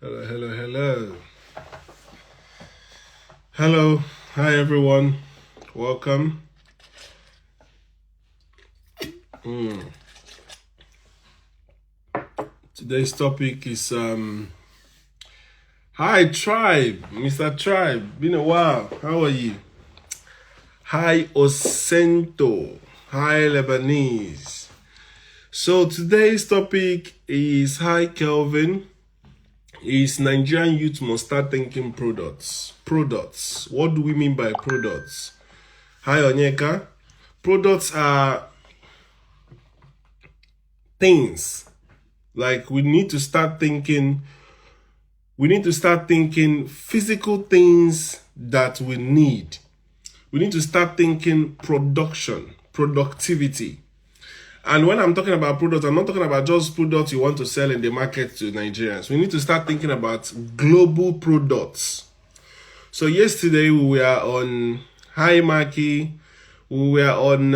Hello, hello, hello. Hello, hi everyone. Welcome. Today's topic is hi Tribe, Mr. Tribe. Been a while. How are you? Hi Osento. Hi Lebanese. So today's topic is hi Kelvin. Is Nigerian youth must start thinking products. Products. What do we mean by products? Hi Onyeka. Products are things. Like we need to start thinking physical things that we need. We need to start thinking production, productivity. And when I'm talking about products, I'm not talking about just products you want to sell in the market to Nigerians. We need to start thinking about global products. So yesterday we were on Hi Maki, we were on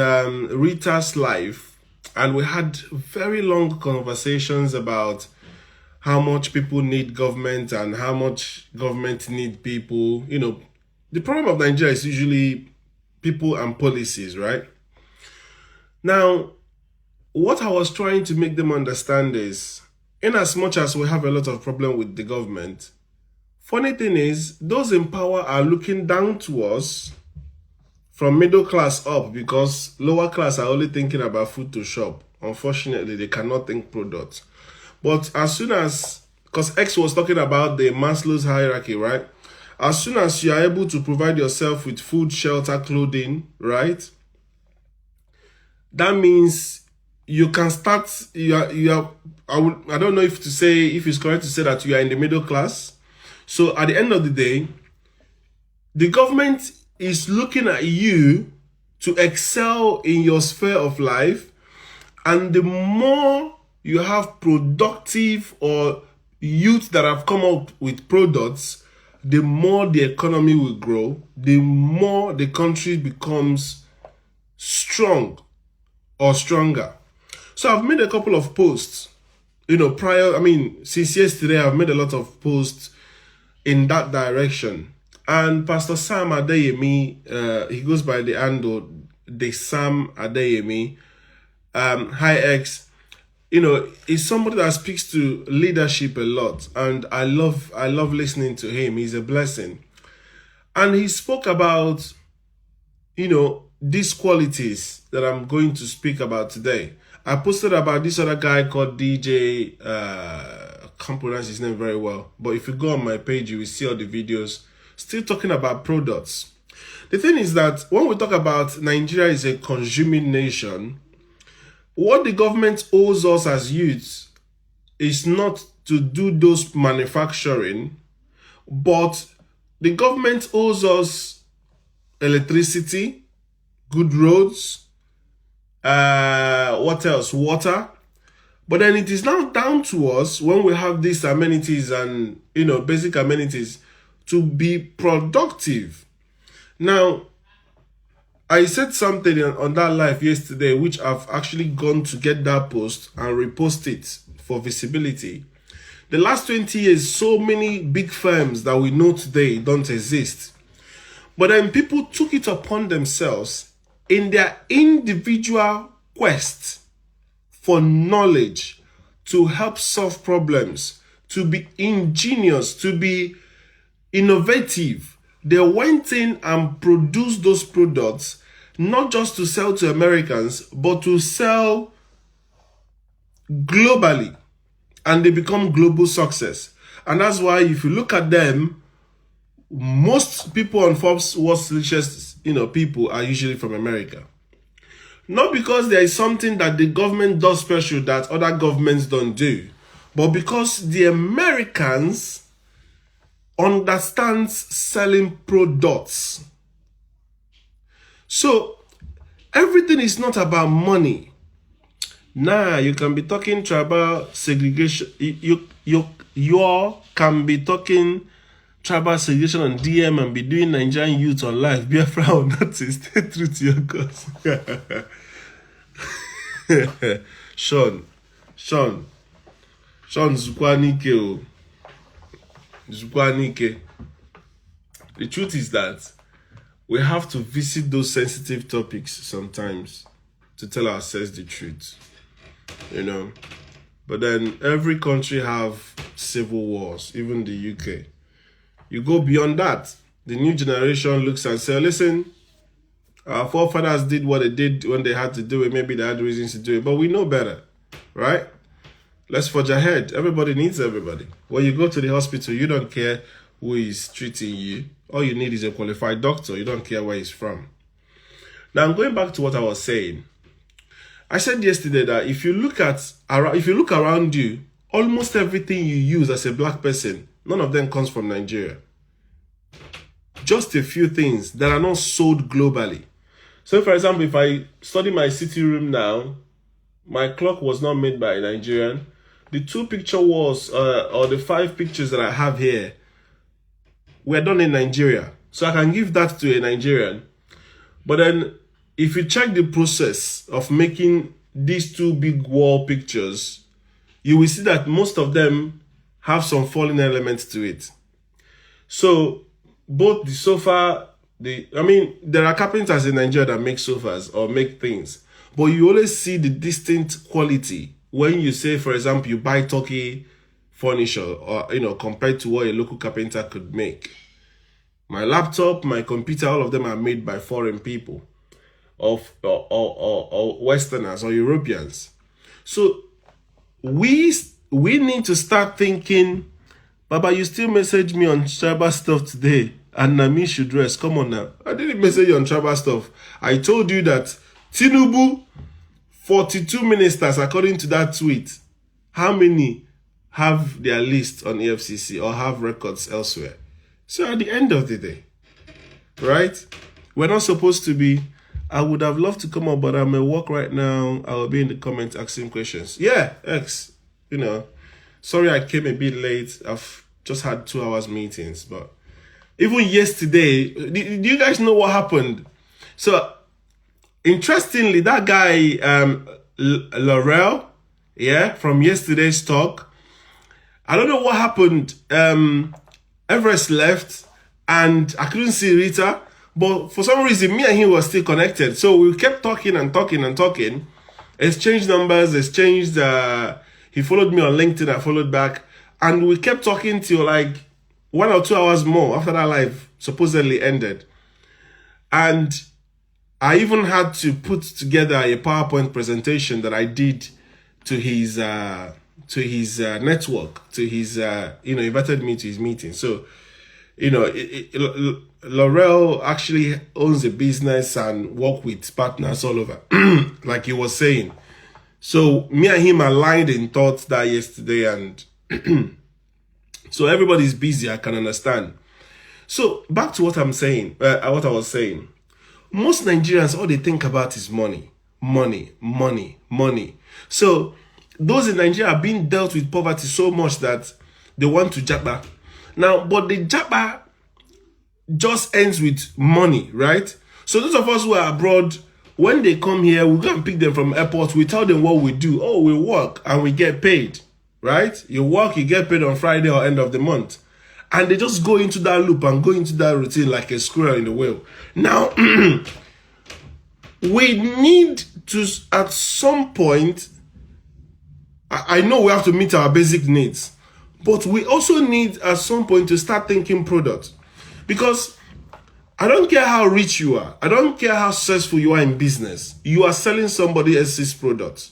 Rita's Life, and we had very long conversations about how much people need government and how much government need people. You know, the problem of Nigeria is usually people and policies, right? Now, what I was trying to make them understand is, in as much as we have a lot of problem with the government, funny thing is, those in power are looking down to us from middle class up because lower class are only thinking about food to shop. Unfortunately, they cannot think products. But as soon as, because X was talking about the Maslow's hierarchy, right? As soon as you are able to provide yourself with food, shelter, clothing, right? That means you can start, I don't know if it's correct to say that you are in the middle class. So at the end of the day, the government is looking at you to excel in your sphere of life. And the more you have productive or youth that have come up with products, the more the economy will grow, the more the country becomes strong or stronger. So I've made a couple of posts, since yesterday I've made a lot of posts in that direction. And Pastor Sam Adeyemi, he goes by the handle, the Sam Adeyemi, Hi X, is somebody that speaks to leadership a lot. And I love listening to him. He's a blessing. And he spoke about, these qualities that I'm going to speak about today. I posted about this other guy called DJ, I can't pronounce his name very well, but if you go on my page, you will see all the videos still talking about products. The thing is that when we talk about Nigeria is a consuming nation, what the government owes us as youths is not to do those manufacturing, but the government owes us electricity, good roads, what else? Water. But then it is now down to us when we have these amenities and, basic amenities to be productive. Now, I said something on that live yesterday, which I've actually gone to get that post and repost it for visibility. The last 20 years, so many big firms that we know today don't exist. But then people took it upon themselves in their individual quest for knowledge to help solve problems, to be ingenious, to be innovative. They went in and produced those products, not just to sell to Americans, but to sell globally. And they become global success. And that's why if you look at them, most people on Forbes' world's richest people are usually from America. Not because there is something that the government does special that other governments don't do, but because the Americans understand selling products. So everything is not about money. Nah, you can be talking tribal segregation. You can be talking tribal segregation on DM and be doing Nigerian youth on live. Biafra or nothing. Stay true to your cause. Sean Zukwanike. The truth is that we have to visit those sensitive topics sometimes to tell ourselves the truth, you know. But then every country have civil wars, even the UK. You go beyond that, the new generation looks and says, listen, our forefathers did what they did when they had to do it. Maybe they had reasons to do it, but we know better, right? Let's forge ahead. Everybody needs everybody. When you go to the hospital, you don't care who is treating you. All you need is a qualified doctor. You don't care where he's from. Now, I'm going back to what I was saying. I said yesterday that if you look around you, almost everything you use as a black person, none of them comes from Nigeria. Just a few things that are not sold globally. So, for example, if I study my city room now, my clock was not made by a Nigerian. The 2 picture walls or the 5 pictures that I have here were done in Nigeria. So I can give that to a Nigerian. But then if you check the process of making these 2 big wall pictures, you will see that most of them have some falling elements to it. So both the sofa, there are carpenters in Nigeria that make sofas or make things, but you always see the distinct quality when you say, for example, you buy Turkey furniture or, compared to what a local carpenter could make. My laptop, my computer, all of them are made by foreign people or Westerners or Europeans. So we need to start thinking, Baba, you still message me on tribal stuff today, and Nami should rest. Come on now. I didn't message you on tribal stuff. I told you that Tinubu, 42 ministers, according to that tweet, how many have their list on EFCC or have records elsewhere? So at the end of the day, right? We're not supposed to be, I would have loved to come up, but I'm at work right now. I will be in the comments asking questions. Yeah, X, sorry I came a bit late. I've just had 2 hours meetings, but even yesterday, do you guys know what happened? So, interestingly, that guy, Laurel, from yesterday's talk, I don't know what happened. Everest left, and I couldn't see Rita, but for some reason, me and him were still connected. So we kept talking and talking and talking, exchanged numbers, exchanged, he followed me on LinkedIn, I followed back, and we kept talking till like 1 or 2 hours more after that live supposedly ended. And I even had to put together a PowerPoint presentation that I did to his network, to his, invited me to his meeting. So, Laurel actually owns a business and work with partners all over, like he was saying. So me and him aligned in thoughts that yesterday, and so everybody's busy, I can understand. So back to what I'm saying, what I was saying. Most Nigerians, all they think about is money, money, money, money. So those in Nigeria are being dealt with poverty so much that they want to japa. Now, but the japa just ends with money, right? So those of us who are abroad, when they come here, we go and pick them from airports. We tell them what we do. Oh, we work and we get paid, right? You work, you get paid on Friday or end of the month. And they just go into that loop and go into that routine like a squirrel in the wheel. Now, we need to, at some point, I know we have to meet our basic needs, but we also need at some point to start thinking product. Because I don't care how rich you are, I don't care how successful you are in business, you are selling somebody else's product.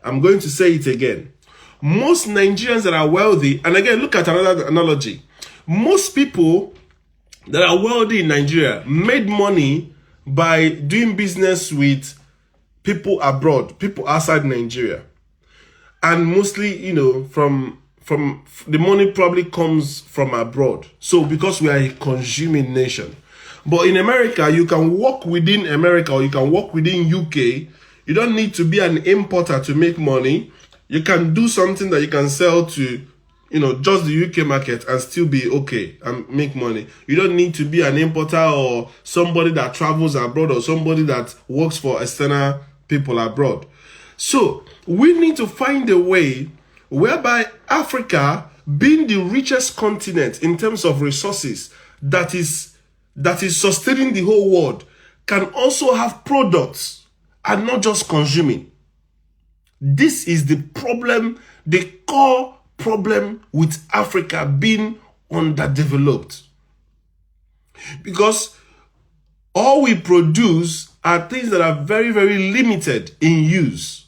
I'm going to say it again. Most Nigerians that are wealthy, and again, look at another analogy. Most people that are wealthy in Nigeria made money by doing business with people abroad, people outside Nigeria. And mostly, from the money probably comes from abroad. So because we are a consuming nation. But in America, you can work within America or you can work within UK. You don't need to be an importer to make money. You can do something that you can sell to, just the UK market and still be okay and make money. You don't need to be an importer or somebody that travels abroad or somebody that works for external people abroad. So we need to find a way whereby Africa being the richest continent in terms of resources that is sustaining the whole world, can also have products and not just consuming. This is the problem, the core problem with Africa being underdeveloped. Because all we produce are things that are very, very limited in use.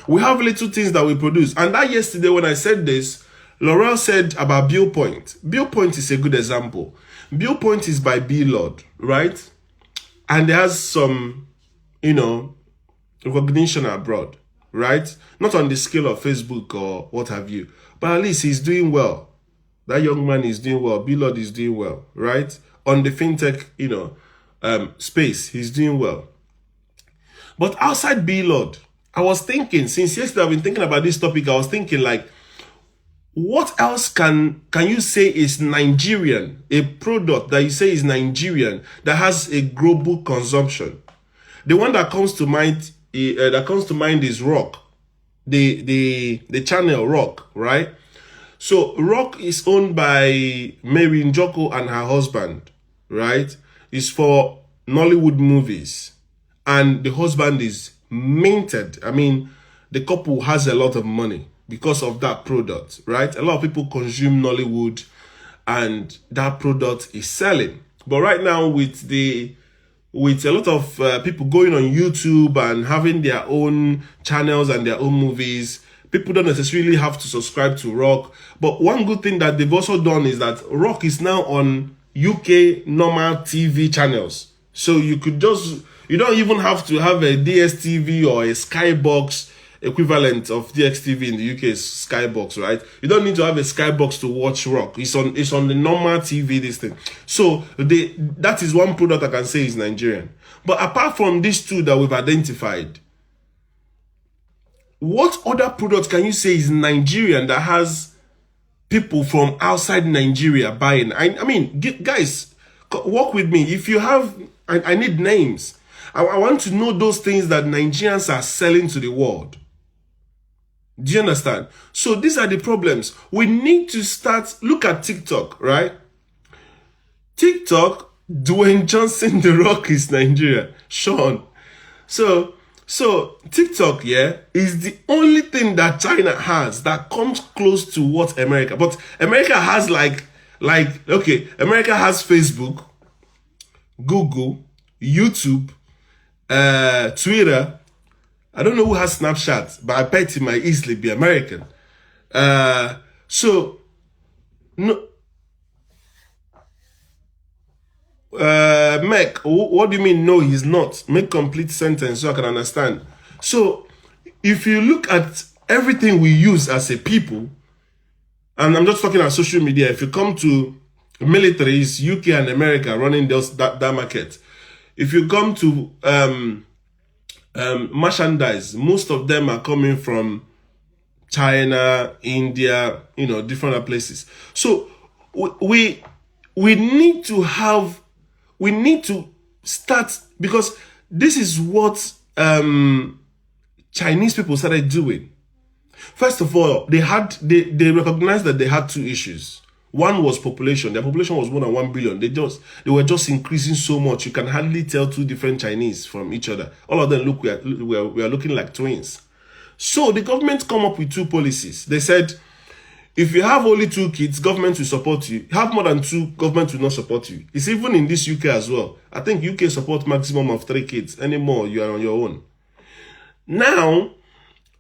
We have little things that we produce. And that yesterday when I said this, Laurel said about Bill Point. Bill Point is a good example. Bill Point is by B. Lord, right? And it has some, recognition abroad, right? Not on the scale of Facebook or what have you. But at least he's doing well. That young man is doing well. B. Lord is doing well, right? On the fintech, space, he's doing well. But outside B. Lord, I was thinking, since yesterday I've been thinking about this topic, I was thinking like, what else can you say is Nigerian? A product that you say is Nigerian that has a global consumption. The one that comes to mind is Rock, the channel Rock, right? So Rock is owned by Mary Njoko and her husband, right? It's for Nollywood movies, and the husband is minted. I mean, the couple has a lot of money because of that product, right? A lot of people consume Nollywood and that product is selling. But right now with a lot of people going on YouTube and having their own channels and their own movies, people don't necessarily have to subscribe to Rock. But one good thing that they've also done is that Rock is now on UK normal TV channels. So you don't even have to have a DSTV or a Skybox equivalent of DXTV in the UK is Skybox, right? You don't need to have a Skybox to watch Rock. It's on the normal TV, this thing. So that is one product I can say is Nigerian. But apart from these two that we've identified, what other product can you say is Nigerian that has people from outside Nigeria buying? I mean, guys, work with me. If you have, I need names. I want to know those things that Nigerians are selling to the world. Do you understand? So these are the problems. We need to look at TikTok, right? TikTok, Dwayne Johnson, The Rock is Nigeria. Sean. So TikTok, is the only thing that China has that comes close to what America. But America has America has Facebook, Google, YouTube, Twitter. I don't know who has Snapchat, but I bet it might easily be American. Meg, what do you mean? No, he's not. Make complete sentence so I can understand. So, if you look at everything we use as a people, and I'm just talking about social media, if you come to militaries, UK and America running that market, if you come to merchandise, most of them are coming from China, India, different places. So we need to start, because this is what Chinese people started doing. First of all, they recognized that they had two issues. One was population. Their population was more than 1 billion. They were just increasing so much. You can hardly tell two different Chinese from each other. All of them we are looking like twins. So the government come up with two policies. They said, if you have only 2 kids, government will support you. Have more than 2, government will not support you. It's even in this UK as well. I think UK support maximum of 3 kids. Any more, you are on your own. Now,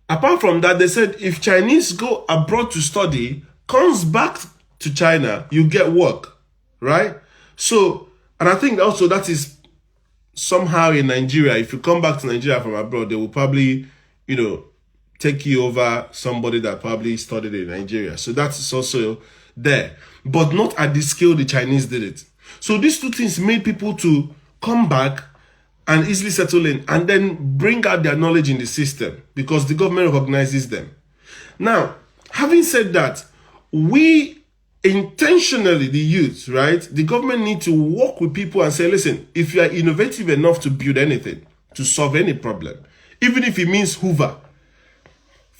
apart from that, they said if Chinese go abroad to study, comes back to China, you get work, right? So, and I think also that is somehow in Nigeria. If you come back to Nigeria from abroad, they will probably, take you over somebody that probably studied in Nigeria. So that's also there, but not at the scale the Chinese did it. So these two things made people to come back and easily settle in and then bring out their knowledge in the system because the government recognizes them. Now, having said that, we intentionally, the youth, right? The government need to work with people and say, listen, if you are innovative enough to build anything, to solve any problem, even if it means Hoover,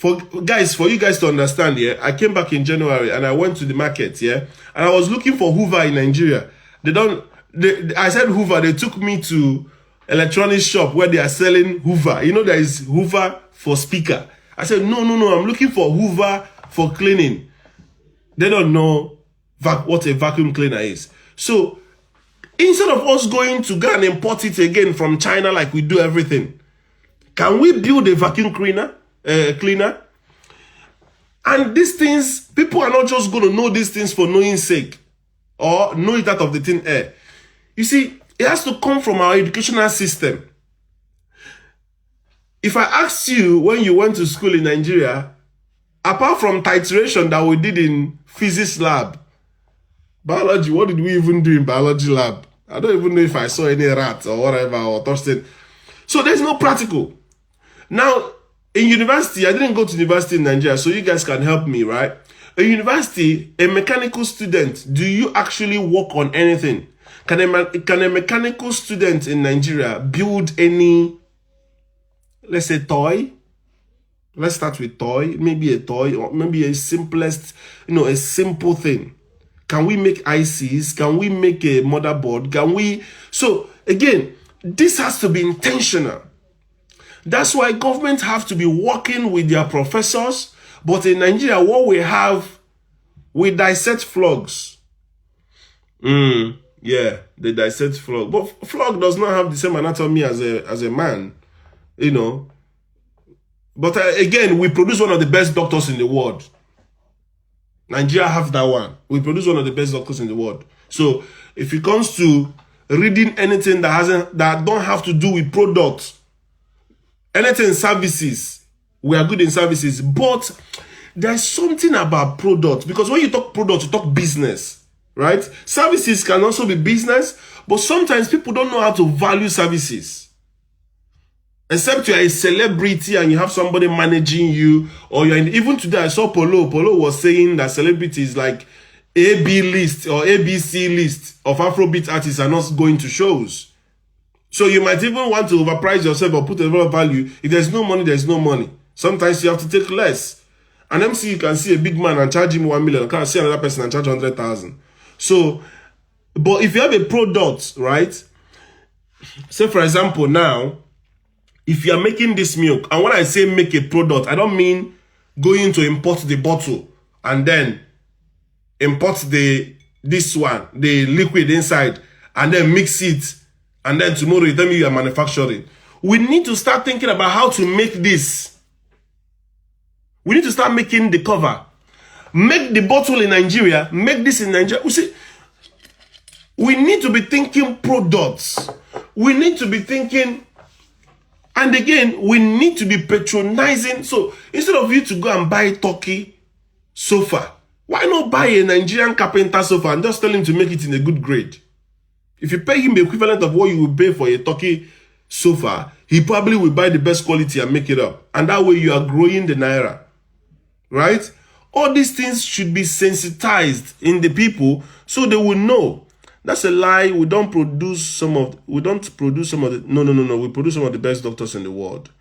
For you guys to understand, yeah, I came back in January and I went to the market, yeah, and I was looking for Hoover in Nigeria. I said Hoover, they took me to electronics shop where they are selling Hoover. You know, there is Hoover for speaker. I said, no, I'm looking for Hoover for cleaning. They don't know what a vacuum cleaner is. So instead of us going to go and import it again from China like we do everything, can we build a vacuum cleaner? And these things, people are not just going to know these things for knowing sake or know it out of the thin air. You see, it has to come from our educational system. If I asked you when you went to school in Nigeria, apart from titration that we did in physics lab, biology, what did we even do in biology lab? I don't even know if I saw any rats or whatever or touched it. So there's no practical. Now, in university, I didn't go to university in Nigeria, so you guys can help me, right? In university, a mechanical student, do you actually work on anything? Can a mechanical student in Nigeria build any, let's say, toy? Let's start with toy. Maybe a toy, or maybe a simplest, a simple thing. Can we make ICs? Can we make a motherboard? Can we? So, again, this has to be intentional. That's why government have to be working with their professors. But in Nigeria, what we have, we dissect frogs. Yeah, they dissect frog. But frog does not have the same anatomy as a man, But again, we produce one of the best doctors in the world. Nigeria have that one. We produce one of the best doctors in the world. So if it comes to reading anything that don't have to do with products, anything services, we are good in services. But there's something about products, because when you talk products, you talk business, right? Services can also be business, but sometimes people don't know how to value services. Except you are a celebrity and you have somebody managing you, or you're even today I saw Polo was saying that celebrities like AB list or ABC list of Afrobeat artists are not going to shows. So you might even want to overprice yourself or put a lot of value. If there's no money, there's no money. Sometimes you have to take less. An MC, you can see a big man and charge him 1 million. You can see another person and charge 100,000. So, but if you have a product, right? Say for example now, if you are making this milk, and when I say make a product, I don't mean going to import the bottle and then import the liquid inside and then mix it, and then tomorrow you tell me you are manufacturing. We need to start thinking about how to make this. We need to start making the cover. Make the bottle in Nigeria, make this in Nigeria. We need to be thinking products. We need to be thinking. And again, we need to be patronizing. So instead of you to go and buy Turkey sofa, why not buy a Nigerian carpenter sofa and just tell him to make it in a good grade? If you pay him the equivalent of what you will pay for a Turkey sofa, he probably will buy the best quality and make it up. And that way you are growing the naira. Right? All these things should be sensitized in the people so they will know. That's a lie. We produce some of the, no. We produce some of the best doctors in the world.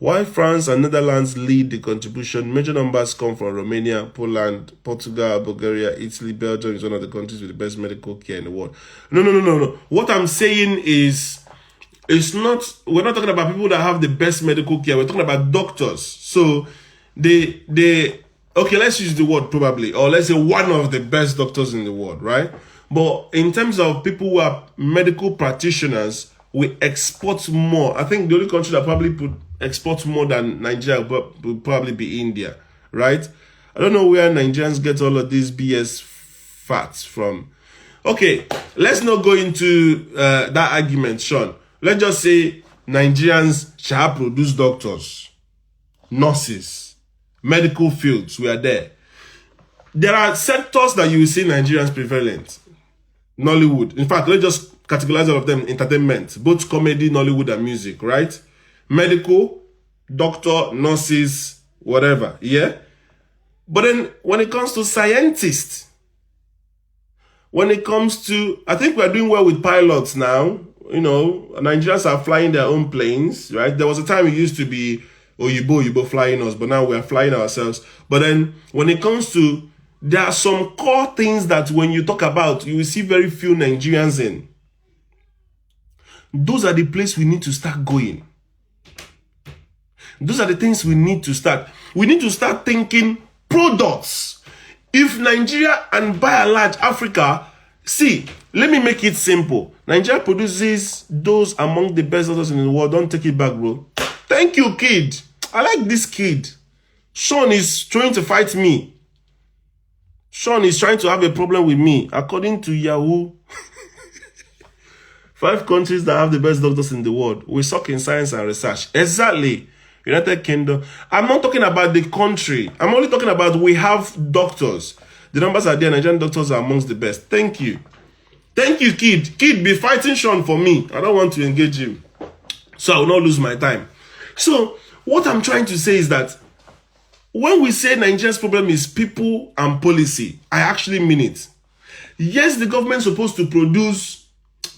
While France and Netherlands lead the contribution, major numbers come from Romania, Poland, Portugal, Bulgaria, Italy. Belgium is one of the countries with the best medical care in the world. No. What I'm saying is, we're not talking about people that have the best medical care. We're talking about doctors. So okay, let's use the word probably, or let's say one of the best doctors in the world, right? But in terms of people who are medical practitioners, we export more. I think the only country that probably export more than Nigeria would probably be India, right? I don't know where Nigerians get all of these BS facts from. Okay, let's not go into that argument, Sean. Let's just say Nigerians shall produce doctors, nurses, medical fields. We are there. There are sectors that you will see Nigerians prevalent. Nollywood. In fact, let's just categorize all of them. Entertainment, both comedy, Nollywood, and music, right? Medical, doctor, nurses, whatever, yeah? But then when it comes to scientists, when it comes to, I think we're doing well with pilots now. Nigerians are flying their own planes, right? There was a time it used to be Oyibo flying us, but now we are flying ourselves. But then when it comes to, there are some core things that when you talk about, you will see very few Nigerians in. Those are the places we need to start going. Those are the things we need to start. We need to start thinking products. If Nigeria and by and large Africa, see, let me make it simple. Nigeria produces those among the best doctors in the world. Don't take it back, bro. Thank you, kid. I like this kid. Sean is trying to fight me. Sean is trying to have a problem with me. According to Yahoo, 5 countries that have the best doctors in the world. We suck in science and research. Exactly. United Kingdom. I'm not talking about the country. I'm only talking about we have doctors. The numbers are there. Nigerian doctors are amongst the best. Thank you. Thank you, kid. Kid, be fighting Sean for me. I don't want to engage him. So I will not lose my time. So what I'm trying to say is that when we say Nigeria's problem is people and policy, I actually mean it. Yes, the government is supposed to produce,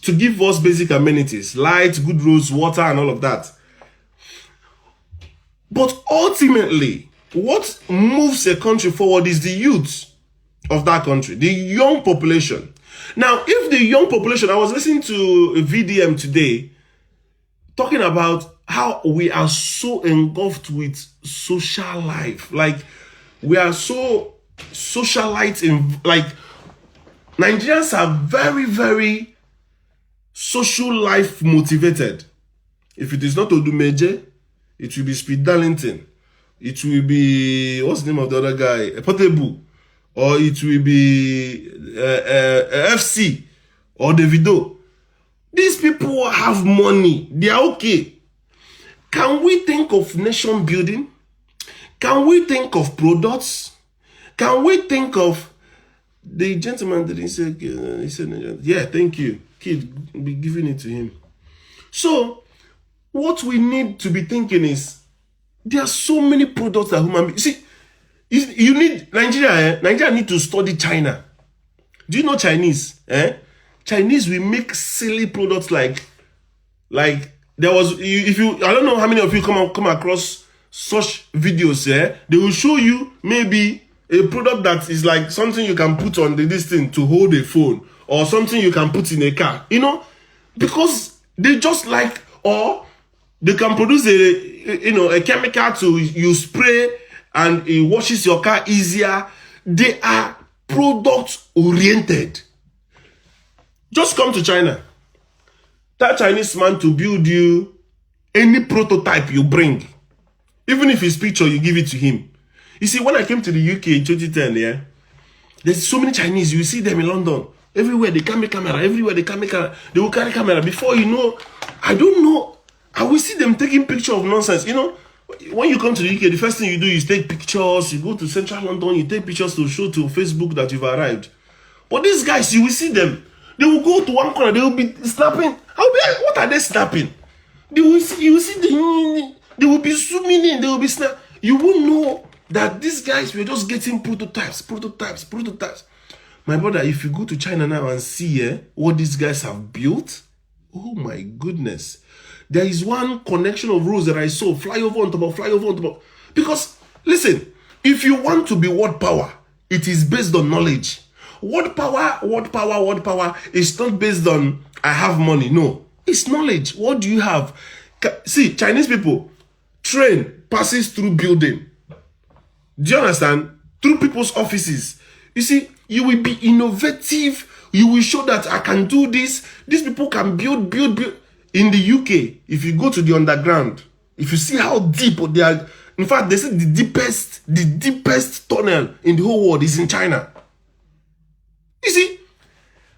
to give us basic amenities, light, good roads, water, and all of that. But ultimately, what moves a country forward is the youth of that country, the young population. Now, if the young population, I was listening to a VDM today, talking about how we are so engulfed with social life. Like, we are so socialite in, like, Nigerians are very, very social life motivated. If it is not Odumeje, it will be Speed Darlington. It will be, what's the name of the other guy? Portable. Or it will be FC or Davido. These people have money. They are okay. Can we think of nation building? Can we think of products? Can we think of the gentleman that he said, yeah, thank you. Kid, be giving it to him. So, what we need to be thinking is, there are so many products that human beings, see, you need, Nigeria need to study China. Do you know Chinese? Chinese will make silly products like there was, if you, I don't know how many of you come across such videos, they will show you maybe a product that is like something you can put on this thing to hold a phone, or something you can put in a car, you know, because they just like, or they can produce a chemical to you spray and it washes your car easier. They are product oriented. Just come to China. That Chinese man to build you any prototype you bring, even if it's picture, you give it to him. You see, when I came to the UK in 2010, there's so many Chinese. You see them in London. Everywhere they carry camera. Everywhere they carry camera. They will carry camera. Before you know, I don't know. I will see them taking picture of nonsense. You know, when you come to the UK, the first thing you do is take pictures. You go to central London, you take pictures to show to Facebook that you've arrived. But these guys, you will see them. They will go to one corner. They will be snapping. I'll be like, what are they snapping? You will see they will be zooming in. They will be snap. You will know that these guys were just getting prototypes. My brother, if you go to China now and see what these guys have built, oh my goodness. There is one connection of roads that I saw, flyover on top of. Because, listen, if you want to be word power, it is based on knowledge. Word power is not based on, I have money. No, it's knowledge. What do you have? See, Chinese people, train passes through building. Do you understand? Through people's offices. You see, you will be innovative. You will show that I can do this. These people can build. In the UK, if you go to the underground, if you see how deep they are, in fact, they say the deepest tunnel in the whole world is in China. You see,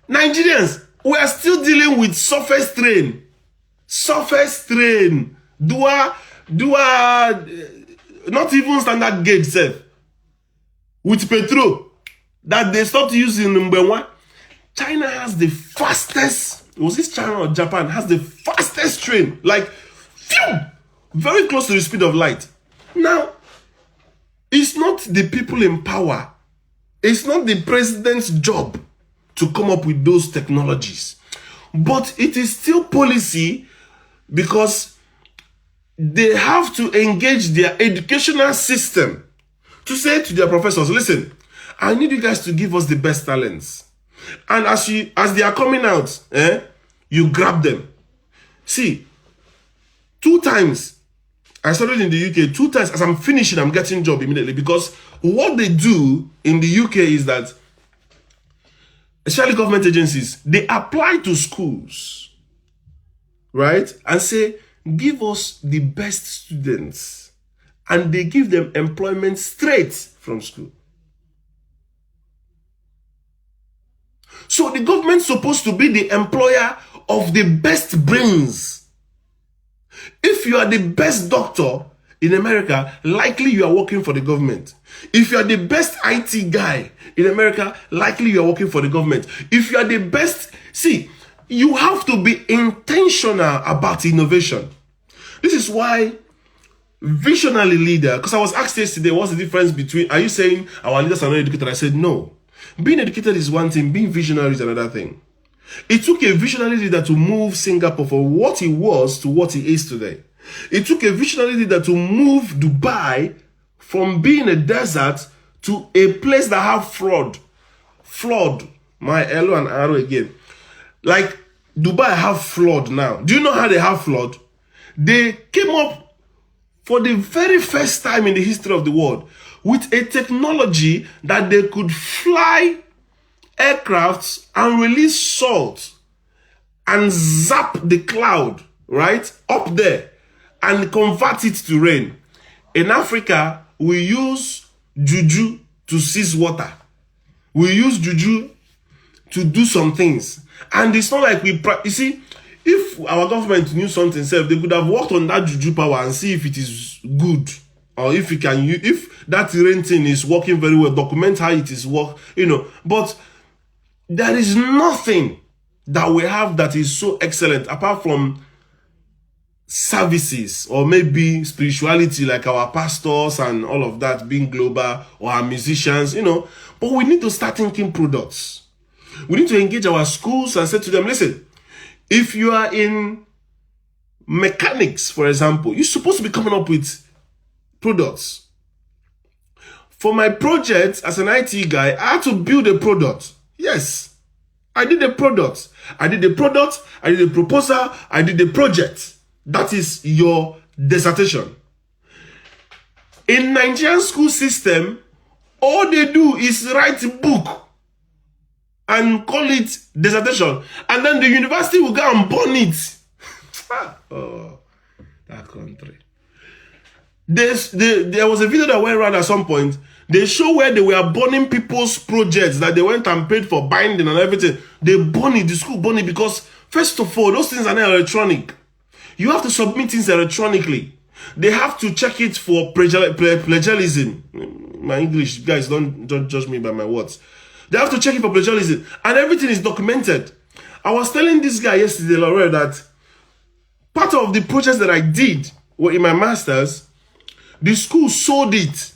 Nigerians, we are still dealing with surface train. Not even standard gauge self. With petrol that they stopped using number one. China has the fastest, was this China or Japan, has the fastest train, like, phew, very close to the speed of light. Now, it's not the people in power, it's not the president's job to come up with those technologies, but it is still policy, because they have to engage their educational system to say to their professors, listen, I need you guys to give us the best talents. And as they are coming out, you grab them. See, 2 times, I studied in the UK, 2 times, as I'm finishing, I'm getting job immediately, because what they do in the UK is that, especially government agencies, they apply to schools, right? And say, give us the best students. And they give them employment straight from school. So the government's supposed to be the employer of the best brains. If you are the best doctor in America, likely you are working for the government. If you are the best IT guy in America, likely you are working for the government. If you are the best, see, you have to be intentional about innovation. This is why visionary leader, because I was asked yesterday, what's the difference between, are you saying our leaders are not educated? I said, no. Being educated is one thing, being visionary is another thing. It took a visionary leader to move Singapore from what it was to what it is today. It took a visionary leader to move Dubai from being a desert to a place that have flood. My Elo and arrow again. Like Dubai have flood now. Do you know how they have flood? They came up for the very first time in the history of the world with a technology that they could fly aircrafts and release salt and zap the cloud, right, up there and convert it to rain. In Africa, we use juju to seize water. We use juju to do some things. And it's not like you see, if our government knew something self, they could have worked on that juju power and see if it is good. Or if you can, if that rain thing is working very well, document how it is work, But there is nothing that we have that is so excellent apart from services or maybe spirituality, like our pastors and all of that being global, or our musicians, But we need to start thinking products. We need to engage our schools and say to them, listen, if you are in mechanics, for example, you're supposed to be coming up with products. For my project as an IT guy, I had to build a product. Yes, I did a product. I did a proposal, I did a project. That is your dissertation. In Nigerian school system, all they do is write a book and call it dissertation. And then the university will go and burn it. Oh, that country. There was a video that went around at some point. They show where they were burning people's projects that they went and paid for binding and everything. They burn it, the school burn it, because first of all, those things are not electronic. You have to submit things electronically. They have to check it for plagiarism. My English, guys, don't judge me by my words. They have to check it for plagiarism. And everything is documented. I was telling this guy yesterday, Laura, that part of the projects that I did were in my master's. The school sold it.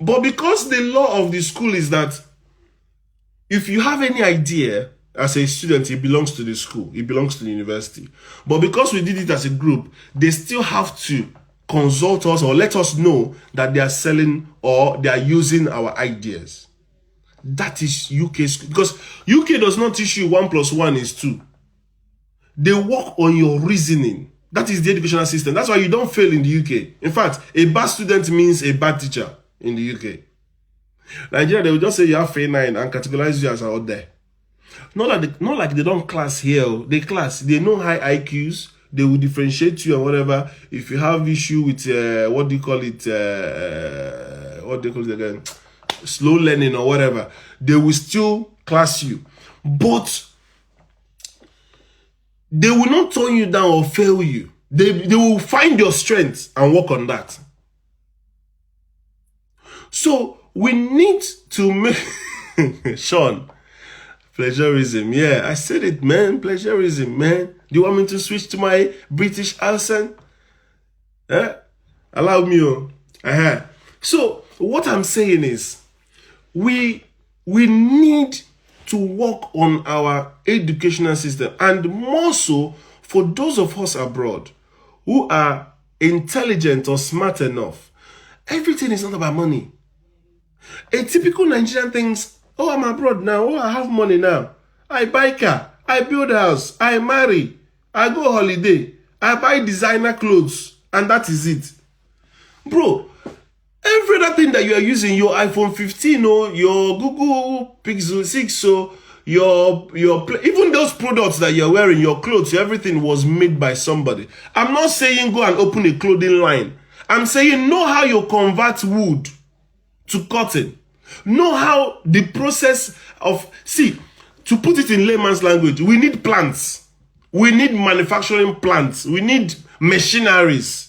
But because the law of the school is that if you have any idea as a student, it belongs to the school. It belongs to the university. But because we did it as a group, they still have to consult us or let us know that they are selling or they are using our ideas. That is UK school. Because UK does not teach you 1 + 1 is 2. They work on your reasoning. That is the educational system. That's why you don't fail in the UK. In fact, a bad student means a bad teacher in the UK. Nigeria, they will just say you have fail 9 and categorize you as out there. Not like they don't class here. They class. They know high IQs. They will differentiate you and whatever. If you have issue with what do you call it again? Slow learning or whatever, they will still class you. But they will not turn you down or fail you. They will find your strengths and work on that. So we need to make Sean, plagiarism. Yeah, I said it, man. Plagiarism, man. Do you want me to switch to my British accent? Allow me. So what I'm saying is, we need to work on our educational system, and more so for those of us abroad who are intelligent or smart enough, everything is not about money. A typical Nigerian thinks, oh, I'm abroad now, oh, I have money now. I buy car, I build house, I marry, I go holiday, I buy designer clothes, and that is it. Bro, every other thing that you are using, your iPhone 15 or your Google Pixel 6 or even those products that you're wearing, your clothes, everything was made by somebody. I'm not saying go and open a clothing line. I'm saying know how you convert wood to cotton. Know how the process of, see, to put it in layman's language, we need plants. We need manufacturing plants. We need machineries.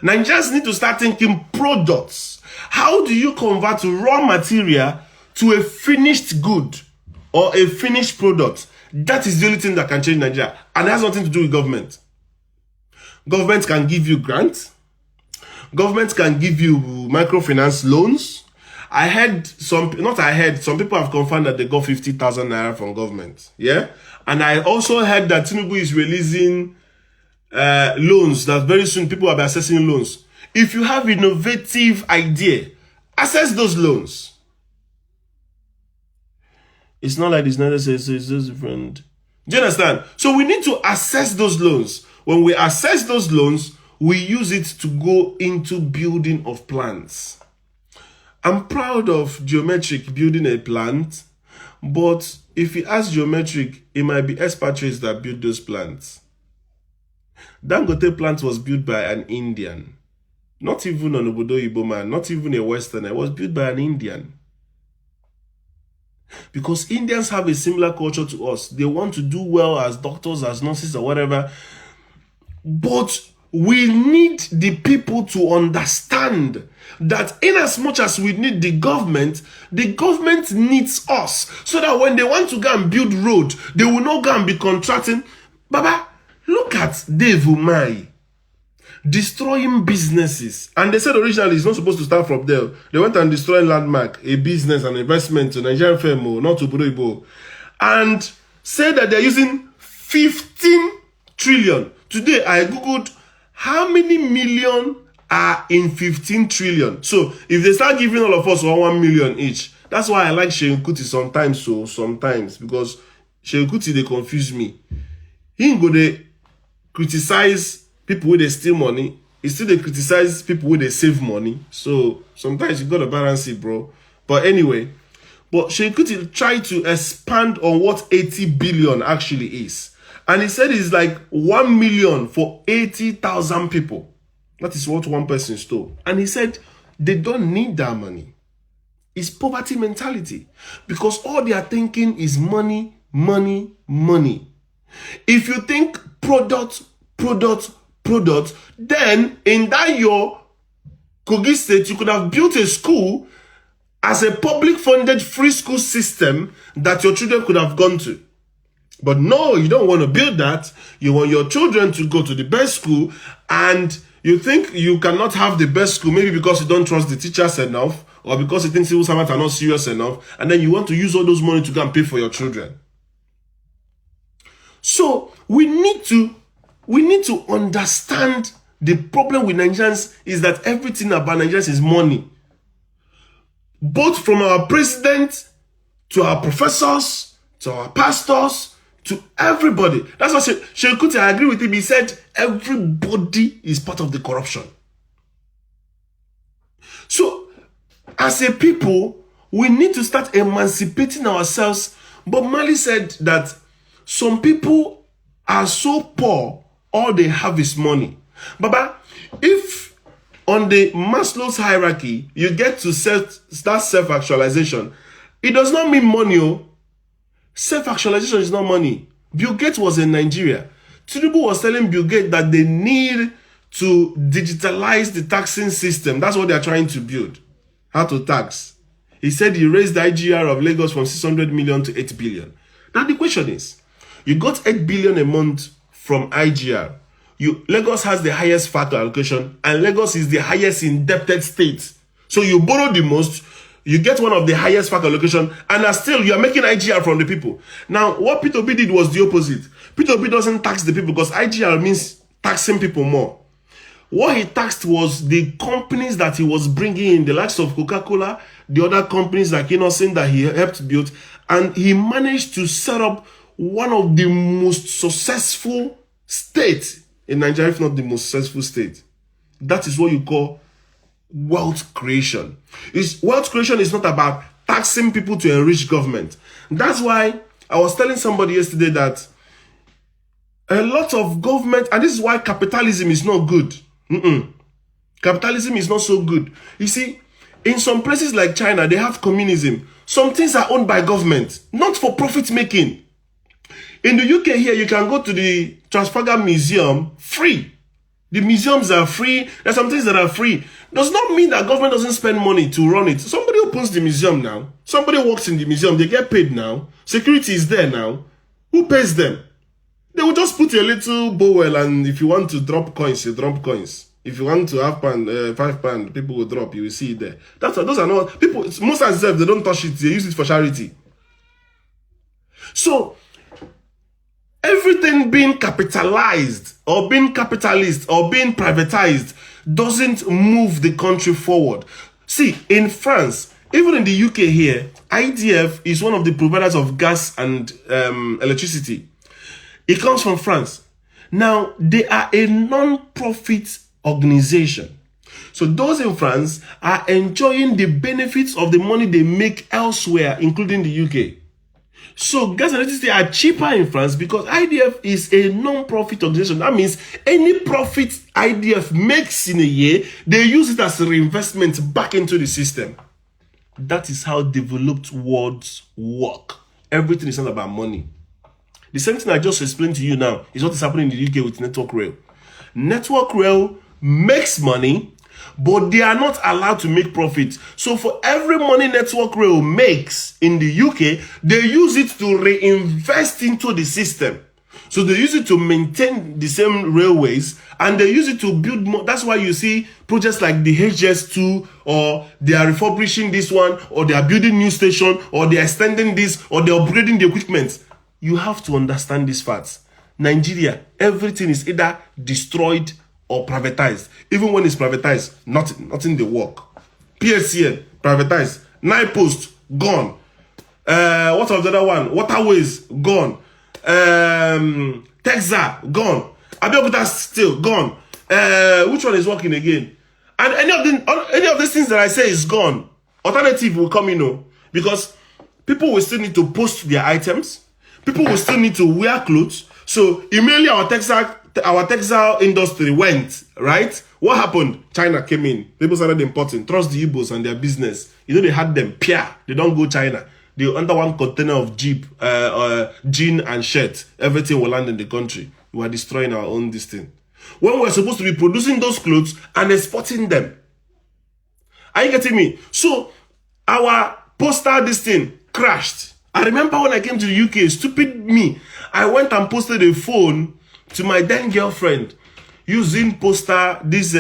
Nigerians need to start thinking products. How do you convert raw material to a finished good or a finished product? That is the only thing that can change Nigeria. And it has nothing to do with government. Government can give you grants. Government can give you microfinance loans. Some people have confirmed that they got 50,000 naira from government. Yeah. And I also heard that Tinubu is releasing loans, that very soon people will be accessing loans. If you have innovative idea, access those loans. It's not like it's necessary, so it's just different. Do you understand? So we need to assess those loans. When we assess those loans, we use it to go into building of plants. I'm proud of Geometric building a plant, but if you ask Geometric, it might be expatriates that build those plants. Dangote plant was built by an Indian. Not even an Obodo Igbo man, not even a Westerner. It was built by an Indian. Because Indians have a similar culture to us. They want to do well as doctors, as nurses, or whatever. But we need the people to understand that in as much as we need the government needs us. So that when they want to go and build road, they will not go and be contracting. Baba, look at Dave Umahi destroying businesses. And they said originally it's not supposed to start from there. They went and destroyed Landmark, a business and investment to Nigerian firm, not to Obodo Igbo, and said that they're using 15 trillion. Today, I Googled how many million are in 15 trillion. So, if they start giving all of us 1 million each, that's why I like Shehu Kuti sometimes, because Shehu Kuti, they confuse me. He go they criticize people where they steal money. He still they criticize people where they save money. So, sometimes you got to balance it, bro. But anyway, Shehu Kuti tried to expand on what 80 billion actually is. And he said it's like 1 million for 80,000 people. That is what one person stole. And he said they don't need that money. It's poverty mentality. Because all they are thinking is money, money, money. If you think product, then in that your Kogi state, you could have built a school as a public funded free school system that your children could have gone to. But no, you don't want to build that. You want your children to go to the best school, and you think you cannot have the best school maybe because you don't trust the teachers enough, or because you think civil servants are not serious enough, and then you want to use all those money to go and pay for your children. So we need to understand the problem with Nigerians is that everything about Nigerians is money. Both from our president, to our professors, to our pastors, to everybody. That's what Shehu Kuti, I agree with him. He said everybody is part of the corruption. So, as a people, we need to start emancipating ourselves. Bob Marley said that some people are so poor, all they have is money. Baba, if on the Maslow's hierarchy, you get to start self-actualization, it does not mean money. Self-actualization is not money. Bill Gates was in Nigeria. Tinubu was telling Bill Gates that they need to digitalize the taxing system. That's what they are trying to build. How to tax. He said he raised the IGR of Lagos from 600 million to 8 billion. Now the question is, you got 8 billion a month from IGR. Lagos has the highest VAT allocation, and Lagos is the highest indebted state. So you borrow the most, you get one of the highest VAT allocation, and still you are making IGR from the people. Now, what Peter Obi did was the opposite. Peter Obi doesn't tax the people because IGR means taxing people more. What he taxed was the companies that he was bringing in, the likes of Coca-Cola, the other companies like Innocent that he helped build, and he managed to set up one of the most successful states in Nigeria, if not the most successful state. That is what you call wealth creation. Wealth creation is not about taxing people to enrich government. That's why I was telling somebody yesterday that a lot of government, and this is why capitalism is not good. Capitalism is not so good. You see, in some places like China, they have communism. Some things are owned by government, not for profit making. In the UK here, you can go to the Trafalgar Museum free. The museums are free. There's some things that are free. Does not mean that government doesn't spend money to run it. Somebody opens the museum now. Somebody works in the museum. They get paid now. Security is there now. Who pays them? They will just put a little bowel, and if you want to drop coins, you drop coins. If you want to have £5, people will drop. You will see it there. Those are not people. Most times they don't touch it. They use it for charity. So everything being capitalized or being capitalist or being privatized doesn't move the country forward. See, in France, even in the UK here, IDF is one of the providers of gas and electricity. It comes from France. Now, they are a non-profit organization. So those in France are enjoying the benefits of the money they make elsewhere, including the UK. So gas and electricity are cheaper in France because IDF is a non-profit organization. That means any profit IDF makes in a year, they use it as a reinvestment back into the system. That is how developed worlds work. Everything is not about money. The same thing I just explained to you now is what is happening in the UK with Network Rail. Network Rail makes money, but they are not allowed to make profit. So for every money Network Rail makes in the UK, they use it to reinvest into the system. So they use it to maintain the same railways, and they use it to build more. That's why you see projects like the HS2, or they are refurbishing this one, or they are building new station, or they are extending this, or they are upgrading the equipment. You have to understand these facts. Nigeria, everything is either destroyed or privatized. Even when it's privatized, nothing they work. PSCN, privatized. 9 Post, gone. What of the other one? Waterways, gone. Texas, gone. Abeokuta, still gone. Which one is working again? And any of these things that I say is gone. Alternative will come in, because people will still need to post their items. People will still need to wear clothes. So immediately our textile industry went, right? What happened? China came in. People started importing. Trust the Igbos and their business. They had them. They don't go China. They under one container of jean and shirt. Everything will land in the country. We are destroying our own this thing. When we're supposed to be producing those clothes and exporting them. Are you getting me? So our postal this thing crashed. I remember when I came to the UK, stupid me, I went and posted a phone to my then girlfriend using post office.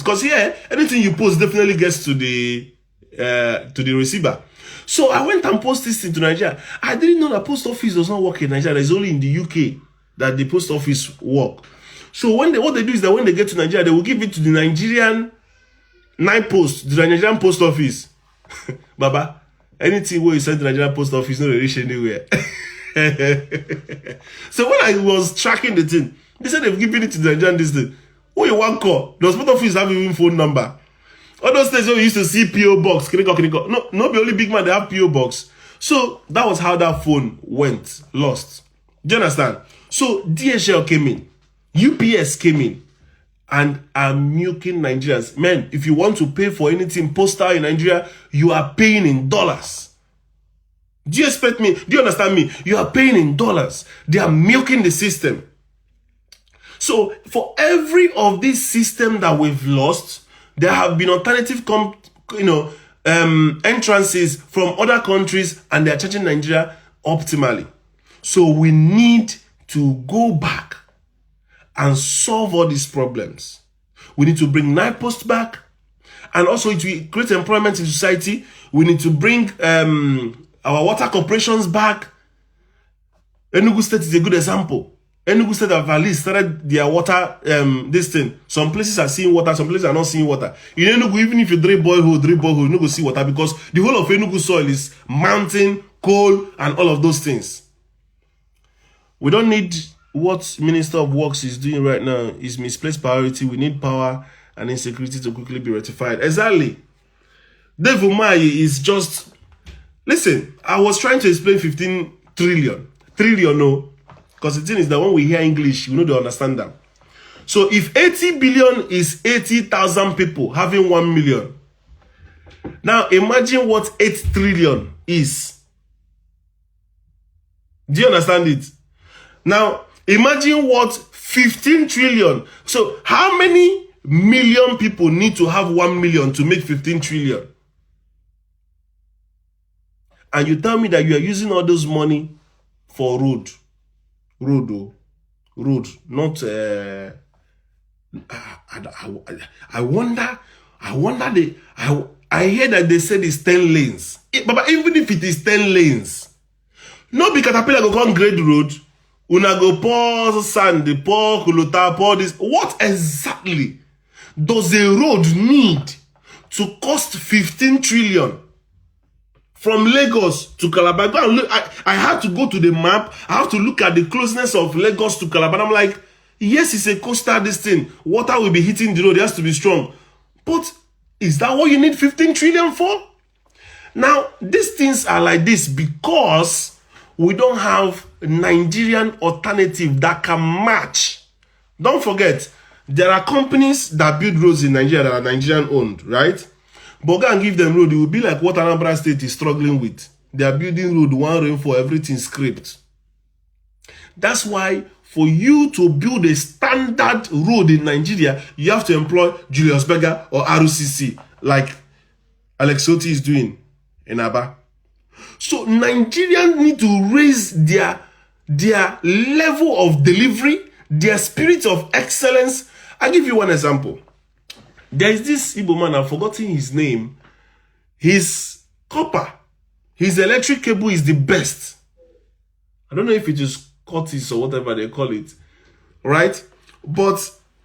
Because here, anything you post definitely gets to the receiver. So I went and posted this thing to Nigeria. I didn't know that post office does not work in Nigeria. It's only in the UK that the post office work. So what they do is that when they get to Nigeria, they will give it to the Nigerian 9 Post, the Nigerian post office. Baba, anything where you send to the Nigerian post office, not reach anywhere. So when I was tracking the thing, they said they've given it to the Nigerian this thing. Who you want call? Does post office have even phone number? All those days when we used to see PO box, no, not the only big man they have PO box. So that was how that phone went lost. Do you understand? So DHL came in, UPS came in, and are milking Nigerians. Man, if you want to pay for anything postal in Nigeria, you are paying in dollars. Do you expect me? Do you understand me? You are paying in dollars. They are milking the system. So for every of this system that we've lost, there have been alternative entrances from other countries, and they are charging Nigeria optimally. So we need to go back and solve all these problems. We need to bring 9 Post back, and also it will create employment in society. We need to bring our water corporations back. Enugu State is a good example. Enugu State have at least started their water, this thing. Some places are seeing water, some places are not seeing water. In Enugu, even if you drill borehole, you no go see water because the whole of Enugu soil is mountain, coal, and all of those things. We don't need what Minister of Works is doing right now is misplaced priority. We need power and insecurity to quickly be rectified. Exactly. Dave Umahi is just... Listen, I was trying to explain 15 trillion. Trillion, no. Because the thing is that when we hear English, we know they understand that. So if 80 billion is 80,000 people having 1 million. Now imagine what 8 trillion is. Do you understand it? Now imagine what 15 trillion. So how many million people need to have 1 million to make 15 trillion? And you tell me that you are using all those money for road. Road, not I wonder I hear that they said it's 10 lanes. But even if it is 10 lanes, no be caterpillar go come grade road, una go pour sand, pour kulota, pour this. What exactly does a road need to cost 15 trillion? From Lagos to Calabar, I had to go to the map. I have to look at the closeness of Lagos to Calabar. I'm like, yes, it's a coastal this thing. Water will be hitting the road. It has to be strong. But is that what you need 15 trillion for? Now, these things are like this because we don't have a Nigerian alternative that can match. Don't forget, there are companies that build roads in Nigeria that are Nigerian owned, right? But go and give them road, it will be like what Anambra State is struggling with. They are building road, one rainfall, everything scraped. That's why for you to build a standard road in Nigeria, you have to employ Julius Berger or RCC, like Alex Oti is doing in Aba. So Nigerians need to raise their level of delivery, their spirit of excellence. I'll give you one example. There is this Igbo man, I've forgotten his name. His copper, his electric cable is the best. I don't know if it is Curtis or whatever they call it, right? But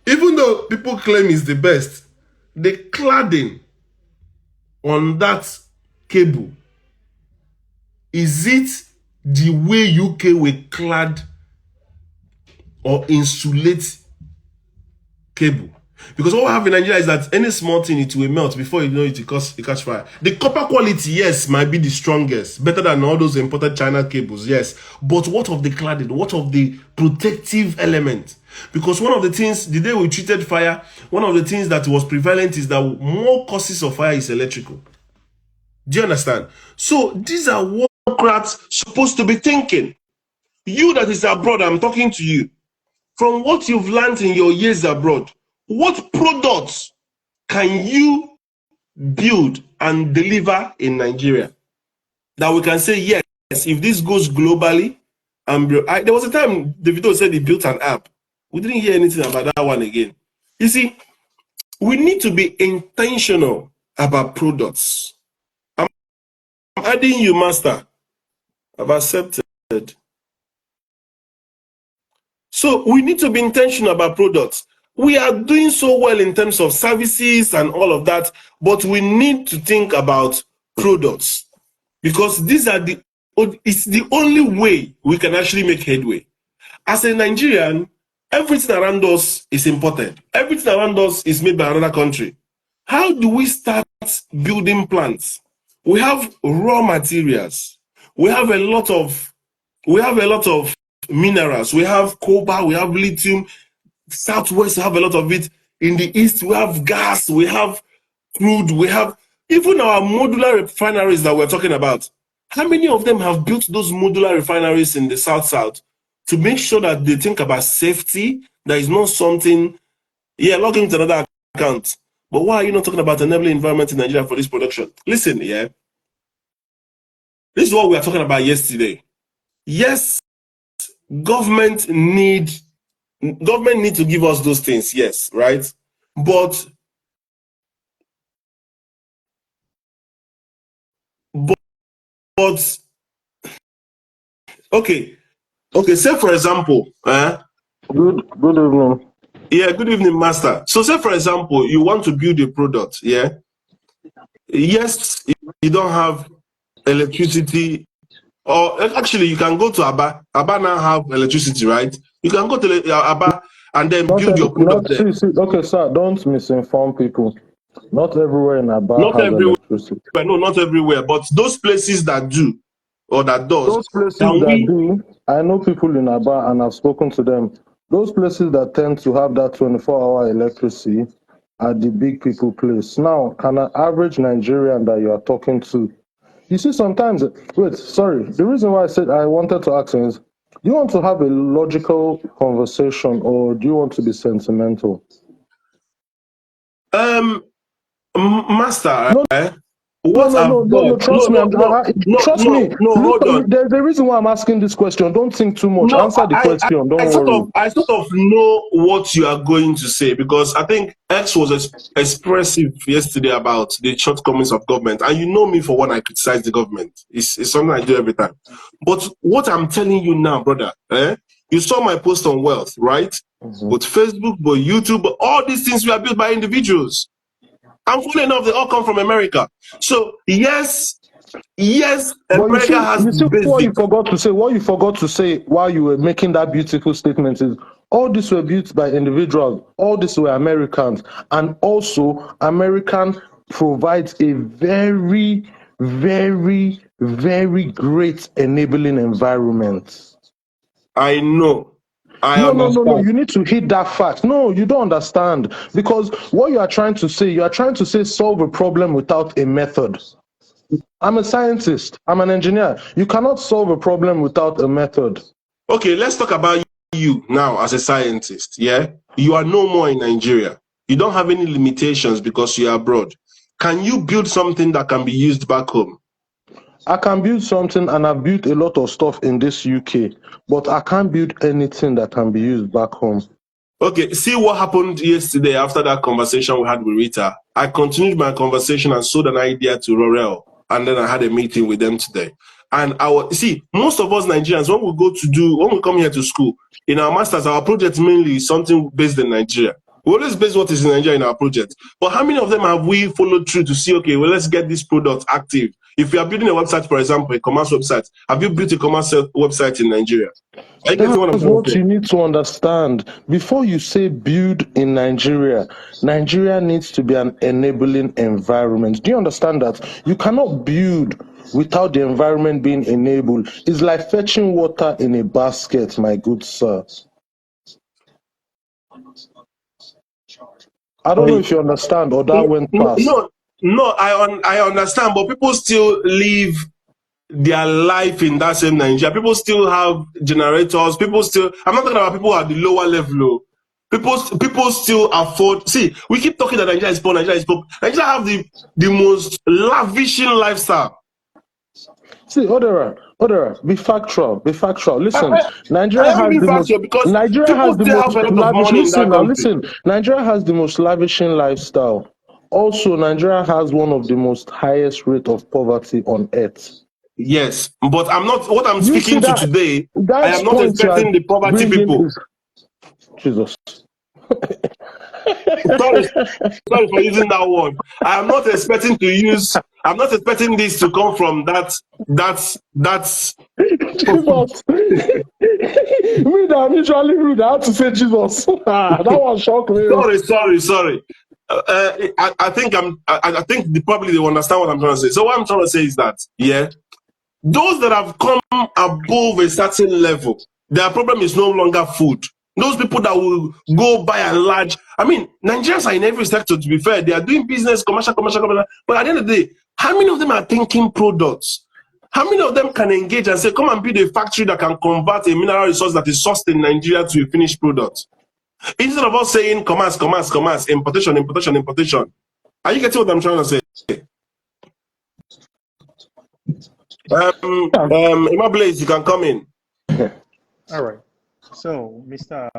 even though people claim it's the best, the cladding on that cable, is it the way UK will clad or insulate cable? Because what we have in Nigeria is that any small thing, it will melt before you know it, it catch fire. The copper quality, yes, might be the strongest, better than all those imported China cables, yes. But what of the cladding? What of the protective element? Because one of the things, the day we treated fire, one of the things that was prevalent is that more causes of fire is electrical. Do you understand? So these are what bureaucrats supposed to be thinking. You that is abroad, I'm talking to you. From what you've learned in your years abroad, what products can you build and deliver in Nigeria that we can say, yes, if this goes globally, there was a time Davido said he built an app. We didn't hear anything about that one again. You see, we need to be intentional about products. I'm adding you, master. I've accepted. So we need to be intentional about products. We are doing so well in terms of services and all of that, but we need to think about products because these are it's the only way we can actually make headway. As a Nigerian, everything around us is imported. Everything around us is made by another country. How do we start building plants? We have raw materials. We have a lot of minerals. We have cobalt, we have lithium. Southwest, we have a lot of it. In the east, we have gas, we have crude, we have even our modular refineries that we're talking about. How many of them have built those modular refineries in the south to make sure that they think about safety? That is not something, log into another account. But why are you not talking about enabling environment in Nigeria for this production? Listen, this is what we are talking about yesterday. Yes, government need to give us those things, yes, right? But okay, say for example, Good evening. Yeah, good evening, master. So say, for example, you want to build a product, yeah? Yes, you don't have electricity, or actually you can go to Aba. Aba now have electricity, right? You can go to Aba and then build your product Not there. see. Okay, sir. Don't misinform people. Not everywhere in Aba Not has everywhere, electricity. no, not everywhere, but those places that do or that does, Those places can that we do, I know people in Aba and I've spoken to them. Those places that tend to have that 24-hour electricity are the big people place. Now, can an average Nigerian that you are talking to, you see sometimes, wait, sorry, the reason why I said I wanted to ask is, do you want to have a logical conversation or do you want to be sentimental? um master, No, what I've no. done, Trust me. Trust me. hold on. There's the reason why I'm asking this question. Don't think too much. No, Answer the question. I Don't sort worry. of know what you are going to say, because I think X was expressive yesterday about the shortcomings of government, and you know me for when I criticize the government. It's something I do every time. But what I'm telling you now, brother, you saw my post on wealth, right? Mhm. Both Facebook, both YouTube, but all these things were built by individuals. And funny enough, they all come from America. So yes, But America has you the see what you basics. forgot to say. What you forgot to say while you were making that beautiful statement is all these were built by individuals. All these were Americans, and also American provides a very, very, very great enabling environment. I know. I No. understand. You need to hit that fact. No, you don't understand. Because what you are trying to say solve a problem without a method. I'm a scientist. I'm an engineer. You cannot solve a problem without a method. Okay, let's talk about you now as a scientist. Yeah, you are no more in Nigeria. You don't have any limitations because you are abroad. Can you build something that can be used back home? I can build something and I've built a lot of stuff in this UK, but I can't build anything that can be used back home. Okay, see what happened yesterday after that conversation we had with Rita. I continued my conversation and sold an idea to Rorel, and then I had a meeting with them today. And most of us Nigerians, when we come here to school, in our masters, our project mainly is something based in Nigeria. We always base what is in Nigeria in our project. But how many of them have we followed through to see, okay, well, let's get this product active? If you are building a website, for example, a commerce website, have you built a commerce website in Nigeria? Are you getting what I'm That's trying to what say? you need to understand. Before you say build in Nigeria, Nigeria needs to be an enabling environment. Do you understand that? You cannot build without the environment being enabled. It's like fetching water in a basket, my good sir. I don't know if you understand or that went No, past. no, I understand, but people still live their life in that same Nigeria. People still have generators. People still. I'm not talking about people at the lower level. Oh. People still afford. See, we keep talking that Nigeria is poor. Nigeria is poor. Nigeria have the most lavishing lifestyle. See, Odera, be factual, be factual. Listen, I am being factual because Nigeria has people the still most have a lot of lavish. money in Listen that now, country. listen. Nigeria has the most lavishing lifestyle. Also, Nigeria has one of the most highest rate of poverty on earth. Yes, but I'm not. What I'm You see speaking to that today, I that am not point you are expecting the poverty bringing people. is Jesus. Sorry, sorry for using that word. I'm not expecting this to come from that's Jesus. Me that I'm usually rude, I had to say Jesus. That one shocked me. sorry. I think probably they understand what I'm trying to say. So what I'm trying to say is that, yeah, those that have come above a certain level, their problem is no longer food. Those people that will go by and large. I mean, Nigerians are in every sector, to be fair. They are doing business, commercial. But at the end of the day, how many of them are thinking products? How many of them can engage and say, come and build a factory that can convert a mineral resource that is sourced in Nigeria to a finished product? Instead of us saying commerce, importation. Are you getting what I'm trying to say? Emma Blaze, you can come in. All right. So, Mr.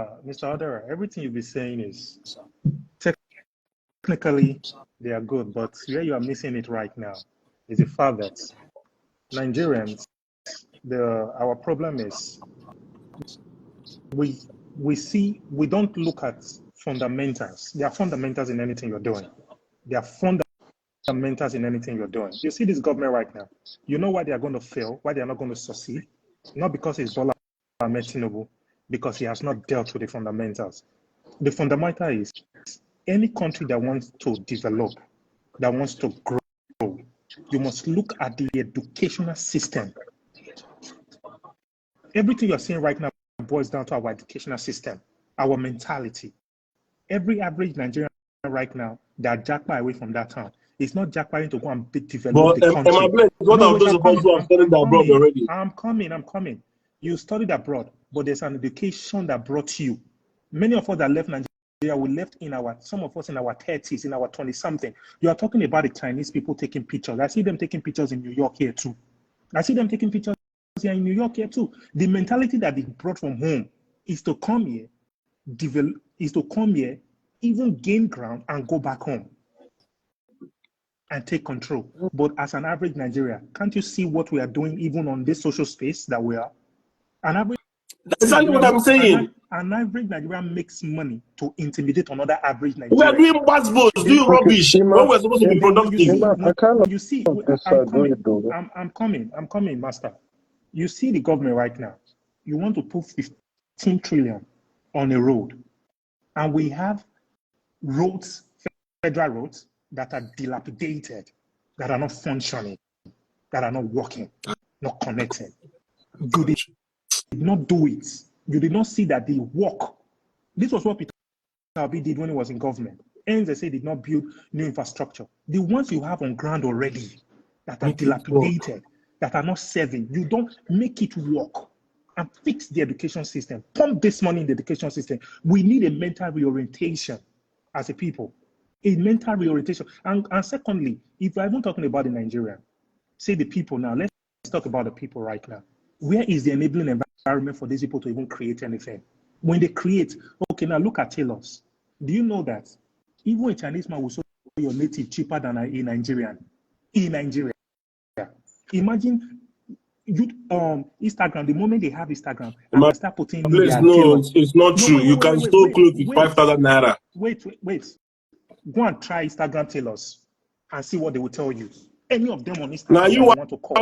Odera, everything you've been saying is technically they are good, but where you are missing it right now is the fact that Nigerians, our problem is we we don't look at fundamentals. There are fundamentals in anything you're doing. There are fundamentals in anything you're doing. You see this government right now. You know why they are going to fail, why they are not going to succeed? Not because it's Bola Ahmed Tinubu, because he has not dealt with the fundamentals. The fundamental is any country that wants to develop, that wants to grow, you must look at the educational system. Everything you're seeing right now boils down to our educational system, our mentality. Every average Nigerian right now that jackpot away from that town. It's not jackpotting to go and develop the country. What are those of us who have studied abroad already? I'm coming. You studied abroad, but there's an education that brought you. Many of us that left Nigeria, we left some of us in our 30s, in our 20-something. You are talking about the Chinese people taking pictures. I see them taking pictures in New York here too. I see them taking pictures here in New York here too. The mentality that they brought from home is to come here, even gain ground and go back home and take control. But as an average Nigerian, can't you see what we are doing even on this social space that we are? An average That's exactly what I'm saying. An average Nigerian makes money to intimidate another average Nigerian. We are doing buzzwords, doing rubbish when we're supposed to be productive. I'm coming, master. You see the government right now. You want to put 15 trillion on a road, and we have roads, federal roads, that are dilapidated, that are not functioning, that are not working, not connecting. You did not do it. You did not see that they work. This was what Peter Obi did when he was in government. NZSA did not build new infrastructure. The ones you have on ground already that are dilapidated, that are not serving, you don't make it work and fix the education system. Pump this money in the education system. We need a mental reorientation as a people. A mental reorientation. And secondly, if we're even talking about the Nigerian, say the people now, let's talk about the people right now. Where is the enabling environment for these people to even create anything? When they create, okay, now look at tailors. Do you know that even a Chinese man will sell your native cheaper than a Nigerian? In Nigeria. Imagine you Instagram, the moment they have Instagram, and they start putting it's not true. You can still clothes with 5,000 naira. Wait. Go and try Instagram tailors and see what they will tell you. Any of them on Instagram. Now you want to go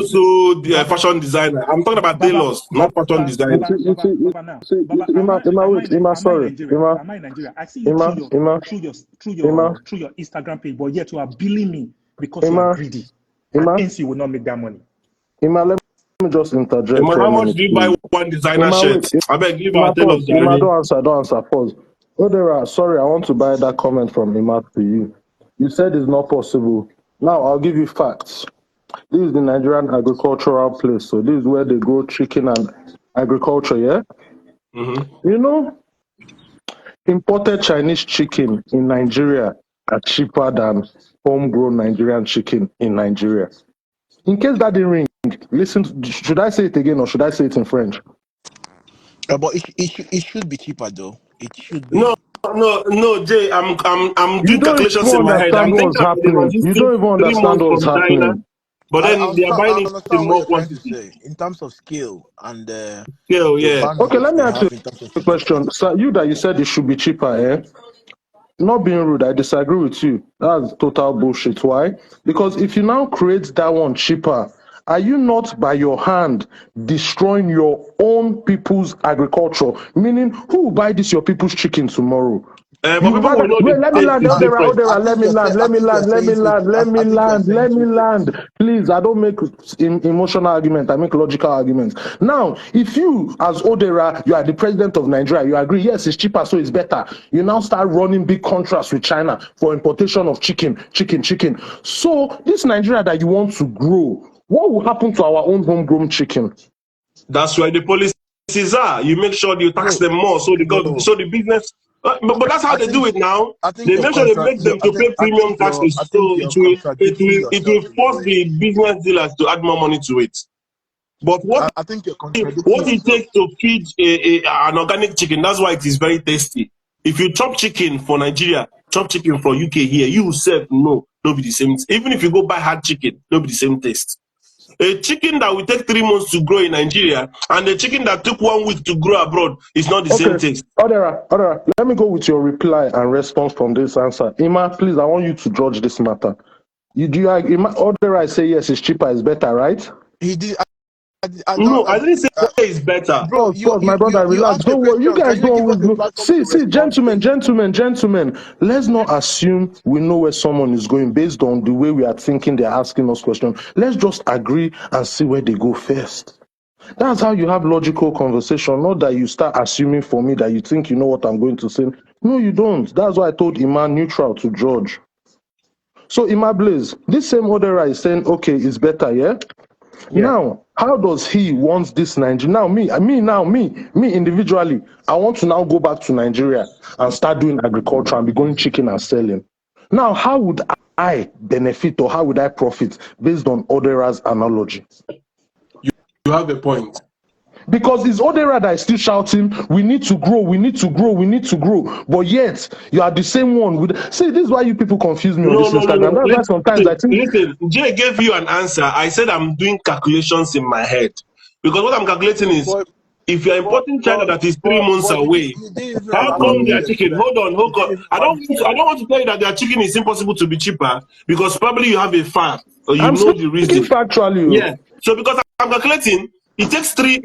to the fashion designer. I'm talking about tailors, not fashion designers. Am I in Nigeria? I see you through your Instagram page, but yet you are billing me because you are greedy. And hence you will not make that money. Let me just interject. How much do you buy one designer shirt? I beg, give our tailors. Don't answer. Pause. Odera, sorry, I want to buy that comment from Ima to you. You said it's not possible. Now I'll give you facts. This is the Nigerian agricultural place. So this is where they grow chicken and agriculture, yeah? Mm-hmm. You know, imported Chinese chicken in Nigeria are cheaper than homegrown Nigerian chicken in Nigeria. In case that didn't ring, listen, should I say it again or should I say it in French? But it should be cheaper though. It should be. No, Jay. I'm doing calculations in my head. I'm thinking happening. You don't even understand what's happening. China, but then they are buying it in more quantity. In terms of scale and scale, yeah. Okay, let me ask you a question. So you said it should be cheaper, eh? Not being rude, I disagree with you. That's total bullshit. Why? Because if you now create that one cheaper, are you not by your hand destroying your own people's agriculture? Meaning, who will buy this your people's chicken tomorrow? Let me land. Please, I don't make emotional argument. I make logical arguments. Now, if you, as Odera, you are the president of Nigeria, you agree, yes, it's cheaper, so it's better. You now start running big contracts with China for importation of chicken. So, this Nigeria that you want to grow, what will happen to our own homegrown chicken? That's why the policies are. You make sure you tax them more, so the business. But that's how they do it now. They make sure they make them to pay premium taxes, so it will force the business dealers to add more money to it. But what it takes to feed an organic chicken, that's why it is very tasty. If you chop chicken for Nigeria, chop chicken for UK here, you yourself no be the same. Even if you go buy hard chicken, no be the same taste. A chicken that will take 3 months to grow in Nigeria and a chicken that took 1 week to grow abroad is not the same taste. Odera, let me go with your reply and response from this answer. Ima, please, I want you to judge this matter. Odera say yes, it's cheaper, it's better, right? He did. No, I didn't say it's better. Bro, Pause, my brother, relax. asked a Don't worry. You question. guys Can you don't give us always the know. platform See, to respond, gentlemen. Let's not assume we know where someone is going based on the way we are thinking they're asking us questions. Let's just agree and see where they go first. That's how you have logical conversation, not that you start assuming for me that you think you know what I'm going to say. No, you don't. That's why I told Iman neutral to judge. So Ima Blaze, this same orderer is saying, okay, it's better, yeah? Yeah. Now, how does he want this Nigeria? Now, me individually, I want to now go back to Nigeria and start doing agriculture and be going chicken and selling. Now, how would I benefit or how would I profit based on Odera's analogy? You have a point. Because it's Odera that is still shouting, we need to grow, we need to grow, we need to grow. But yet, you are the same one with. See, this is why you people confuse me on this Instagram. That's why sometimes I think. Listen, Jay gave you an answer. I said I'm doing calculations in my head. Because what I'm calculating is, if you're importing China that is 3 months away, you didn't even how allow us come to their get chicken? to Hold on. You didn't even I allow don't us to get want to tell you that their chicken is impossible to be cheaper because probably you have a fact or you I'm know the speaking reason. factually. Yeah. So because I'm calculating, it takes 3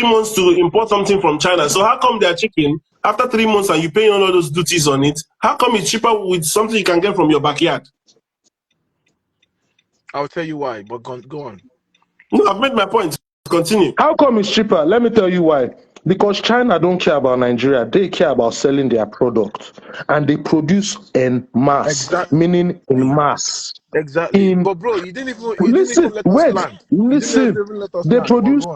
months to import something from China. So how come their chicken after 3 months and you pay all of those duties on it? How come it's cheaper with something you can get from your backyard? I'll tell you why, but go on. No, I've made my point. Continue. How come it's cheaper? Let me tell you why. Because China don't care about Nigeria. They care about selling their product. And they produce en masse, meaning in mass. Exactly. But bro, you didn't even let us land. Listen. They produce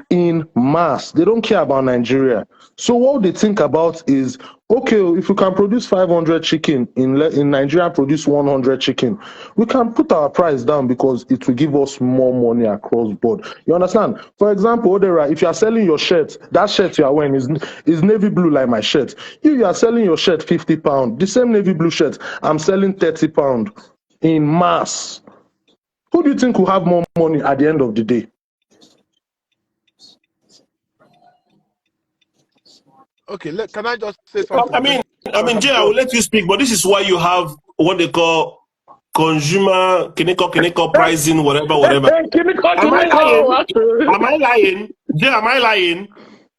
in mass. They don't care about Nigeria. So what they think about is, okay, if we can produce 500 chicken in Nigeria, produce 100 chicken, we can put our price down because it will give us more money across board. You understand? For example, Odera, if you are selling your shirt, that shirt you are wearing is navy blue like my shirt. You are selling your shirt £50. The same navy blue shirt, I'm selling £30 in mass. Who do you think will have more money at the end of the day? Okay, can I just say something? I mean, Jay, I will let you speak, but this is why you have what they call consumer kineko pricing, whatever. Am I lying? Am I lying? Jay, am I lying?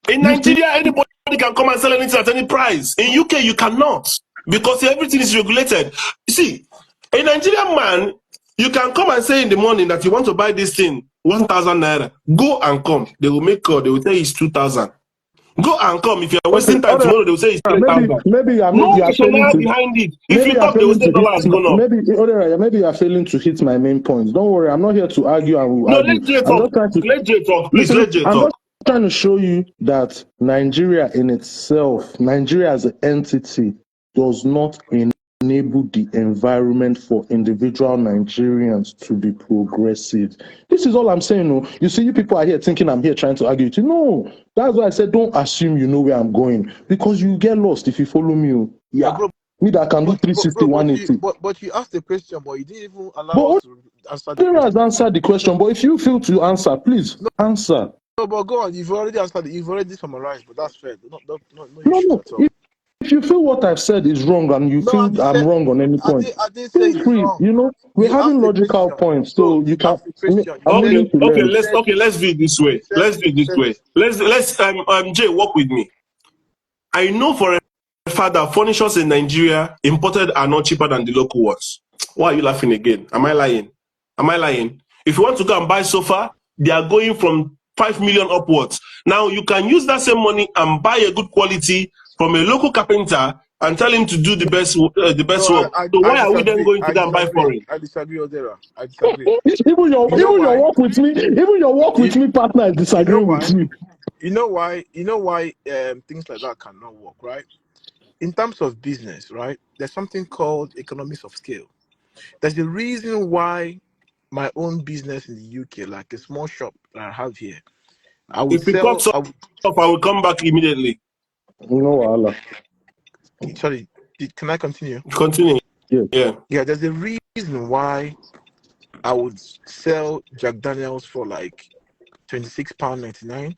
In Nigeria, anybody can come and sell anything at any price. In UK, you cannot because everything is regulated. You see, a Nigerian man, you can come and say in the morning that you want to buy this thing, 1,000 naira. Go and come. They will make call. They will say it's 2,000. Go and come. If you're wasting time tomorrow, they will say it's 3,000. Maybe No you are failing to behind it. If maybe you you are talk, they will failing say to dollar has gone up. maybe you are failing to hit my main points. Don't worry, I'm not here to argue and we'll No, argue. let Jay I'm talk. just trying to Let Jay talk. Please, listen. let Jay I'm talk. just trying to show you that Nigeria in itself, Nigeria as an entity, does not enable the environment for individual Nigerians to be progressive. This is all I'm saying. No, you see, you people are here thinking I'm here trying to argue with you. No, that's why I said don't assume you know where I'm going because you get lost if you follow me. Yeah, bro, me that can do 360, 180. But you asked the question, but you didn't even allow But us to answer the question. has answered the question, but if you feel to answer, please answer. No, but go on. You've already answered. You've already summarized, but that's fair. No issues No. at all. If you feel what I've said is wrong and you feel I'm wrong on any point, I didn't say feel it's free. wrong. You know, we're You having asked a logical question. points, Bro, so you can. asked a question. I'm willing to learn. Let's do it this way. Let's Jay, work with me. I know for a fact that furnitures in Nigeria imported are not cheaper than the local ones. Why are you laughing again? Am I lying? If you want to go and buy sofa, they are going from 5 million upwards. Now you can use that same money and buy a good quality from a local carpenter and tell him to do the best work. So why are we then going to go and buy foreign? I disagree, Odera. I disagree. Even your work with me, partner, I disagree with you. You know why things like that cannot work, right? In terms of business, right? There's something called economies of scale. There's a reason why my own business in the UK, like a small shop that I have here, I would If it sell. cuts off, I will come back immediately. No, Allah. Sorry, can I continue? Continue. Yeah. There's a reason why I would sell Jack Daniels for like £26.99,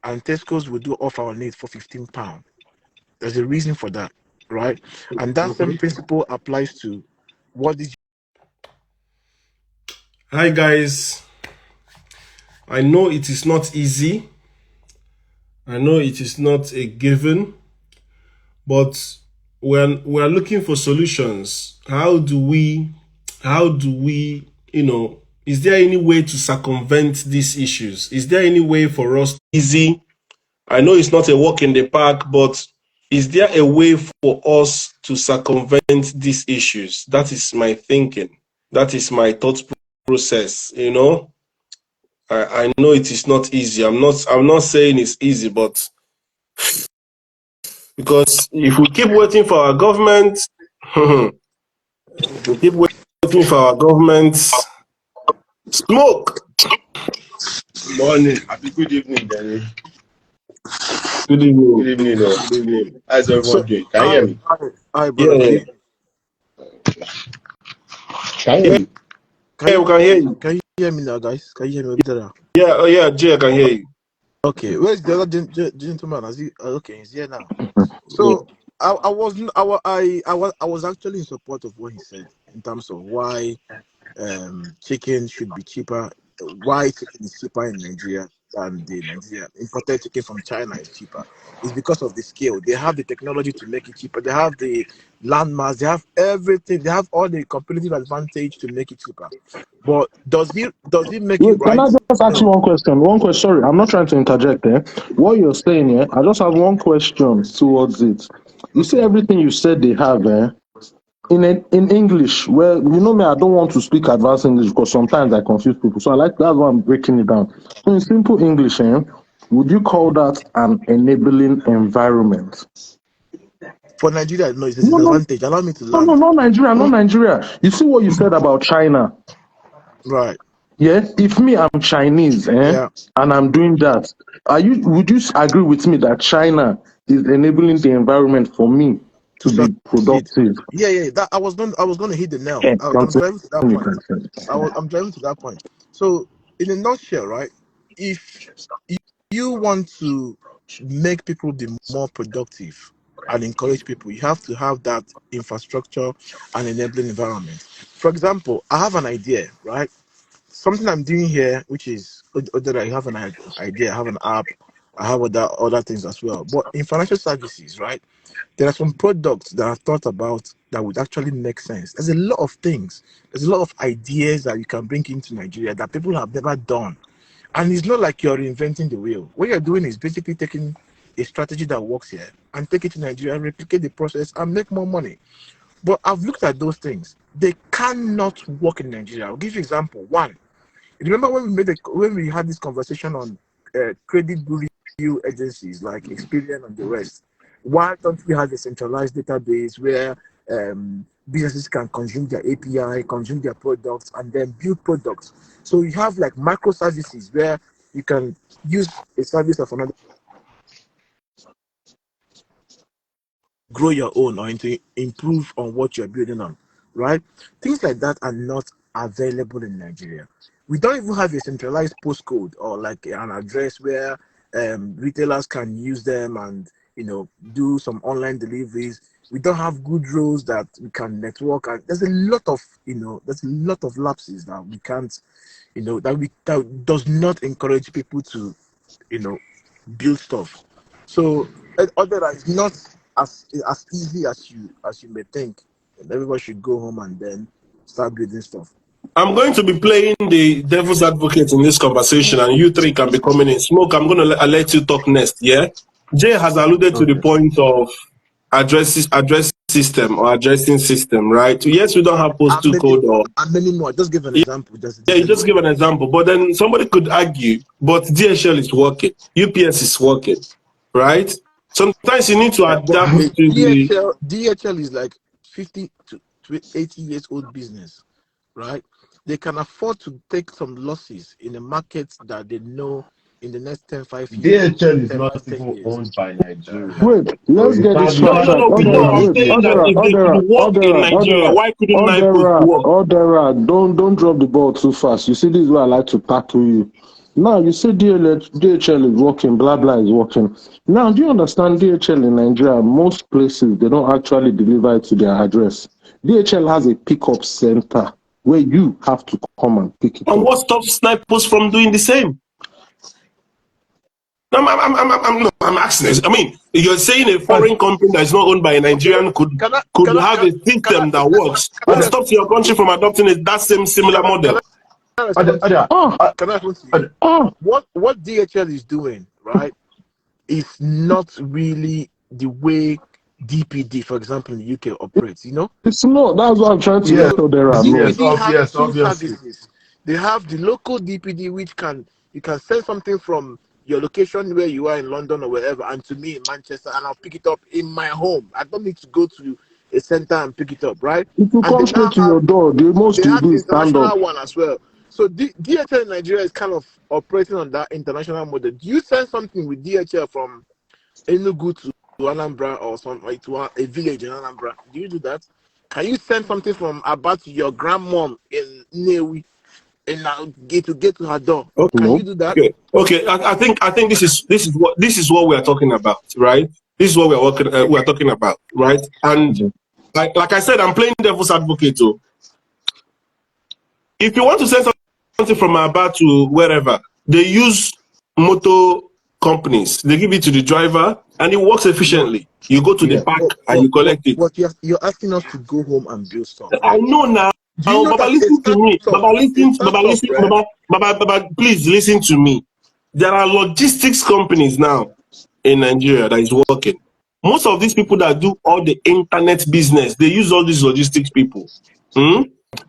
and Tesco's would do offer on it for £15. There's a reason for that, right? And that same principle applies to what is. Hi guys, I know it is not easy. I know it is not a given, but when we are looking for solutions, how do we, is there any way to circumvent these issues? Is there any way for us easy? I know it's not a walk in the park, but is there a way for us to circumvent these issues? That is my thinking. That is my thought process, I know it is not easy. I'm not saying it's easy, but because if we keep waiting for our government, we keep waiting for our government, smoke. Morning. Happy good evening, Danny. Good evening. Good evening, Good evening. How's everyone So, doing? Can you hear me? hi, Yeah, brother. Good evening. Can you hear me? yeah, we can hear you. Can you hear me now, guys? Can you hear me better? Yeah, oh yeah, Jay, I can hear you. Okay, where's the other gentleman? Has he? Okay, he's here now. So I wasn't. I was actually in support of what he said in terms of why chicken should be cheaper. Why chicken is cheaper in Nigeria than the Nigeria imported chicken from China is cheaper. It's because of the scale. They have the technology to make it cheaper. They have the landmass. They have everything. They have all the competitive advantage to make it cheaper. But does he make it Wait, can right? I just ask you No. one question? One question. Sorry, I'm not trying to interject there. What you're saying here, I just have one question towards it. You see, Okay. everything you said they have, in English, well, you know me, I don't want to speak advanced English because sometimes I confuse people. So that's why I'm breaking it down. In simple English, would you call that an enabling environment? For Nigeria, no, it's a No, no, disadvantage. Allow me to no, no, land. not Nigeria, not Nigeria. You see what you said about China? Right. Yeah, if me, I'm Chinese, Yeah. and I'm doing that, would you agree with me that China is enabling the environment for me To to be succeed. productive? Yeah. That I was going to hit the nail. Yeah, I'm driving to that continue, point. continue. I'm driving to that point. So, in a nutshell, right? If you want to make people be more productive and encourage people, you have to have that infrastructure and enabling environment. For example, I have an idea, right? Something I'm doing here, which is other. I have an idea. I have an app. I have other things as well. But in financial services, right? There are some products that I've thought about that would actually make sense. There's a lot of things. There's a lot of ideas that you can bring into Nigeria that people have never done. And it's not like you're reinventing the wheel. What you're doing is basically taking a strategy that works here and take it to Nigeria, replicate the process, and make more money. But I've looked at those things. They cannot work in Nigeria. I'll give you an example. One, remember when we had this conversation on credit bureau agencies like Experian and the rest? Why don't we have a centralized database where businesses can consume their API, consume their products, and then build products? So you have like microservices where you can use a service of another, grow your own, or to improve on what you're building on, right? Things like that are not available in Nigeria. We don't even have a centralized postcode or like an address where retailers can use them and do some online deliveries. We don't have good roads that we can network, and there's a lot of lapses that we can't, that does not encourage people to you know build stuff. So other than it's not as easy as you may think. And everybody should go home and then start building stuff. I'm going to be playing the devil's advocate in this conversation, and you three can be coming in. Smoke, I'm going to let you talk next, yeah? Jay has alluded to the Okay. point of address system or addressing system, right? Yes, we don't have And postal many code or more. And many more. Just give an example. yeah, you just give an example, but then somebody could argue, but DHL is working, UPS is working, right? Sometimes you need to But adapt to the. DHL is like 50 to 80 years old business, right? They can afford to take some losses in a market that they know in the next 5 years, DHL is 10, not 10 even years. owned by Nigerians. Wait, So let's you get this can't No, straight. no, now Chat. no. say No, Odera, I'm wait, saying that Odera, if they could Odera, work in Odera, Nigeria, Odera, why couldn't my post Odera, work? Odera. Don't drop the ball too fast. You see, this is why I like to tackle you. Now you say DHL is working, blah blah is working. Now, do you understand DHL in Nigeria? Most places they don't actually deliver it to their address. DHL has a pickup center where you have to come and pick it And up. what stops Snipe Post from doing the same? No, I'm asking this. I mean, you're saying a foreign company that is not owned by a Okay, Nigerian could can I could can I have can, a can I system that works can I and Ah, stops your country from adopting that same similar can model. I respond to you? ah, Can I respond to you? ah. What DHL is doing, right, is not really the way DPD, for example, in the UK operates. You know, It's not. That's what I'm trying to let yes, so Odera know. DPD has two obviously. services. They have the local DPD, which you can send something from your location where you are in London or wherever, and to me in Manchester, and I'll pick it up in my home. I don't need to go to a center and pick it up, right? It will And they come straight now to your door. The most they you have do the is stand up. international one as well. So DHL in Nigeria is kind of operating on that international model. Do you send something with DHL from Enugu to Anambra or some like to a village in Anambra? Do you do that? Can you send something from Aba to your grandmom in Newi and now get to her door? Can you No. do that? Okay. I think this is what we are talking about, right? This is what we are talking about, right? And like I said, I'm playing devil's advocate too. If you want to send something from Aba to wherever, they use motor companies. They give it to the driver, and it works But efficiently. You go to the Yeah. park and you collect it. you're asking us to go home and build stuff, I right? know now. Do you know Baba, that a listen to me. startup, right? Baba, please listen to me. There are logistics companies now in Nigeria that is working. Most of these people that do all the internet business, they use all these logistics people. Hmm?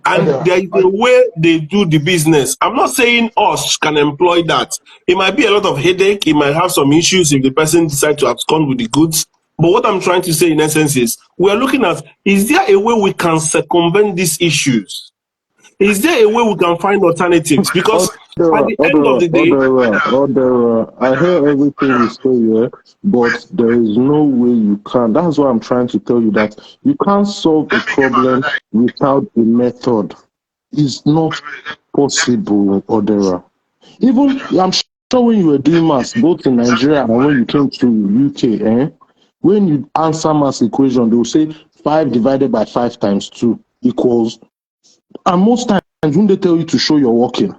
And there is a way they do the business. I'm not saying us can employ that. It might be a lot of headache. It might have some issues if the person decides to abscond with the goods. But what I'm trying to say in essence is we are looking at, is there a way we can circumvent these issues? Is there a way we can find alternatives? Because at the end of the day, I hear everything you say here, but there is no way you can. That's why I'm trying to tell you that you can't solve a problem without a method. It's not possible, Odera. Even I'm sure when you were doing maths, both in Nigeria and when you came to UK, when you answer maths equation, they will say 5 divided by 5 times 2 equals. And most times, when they tell you to show your working,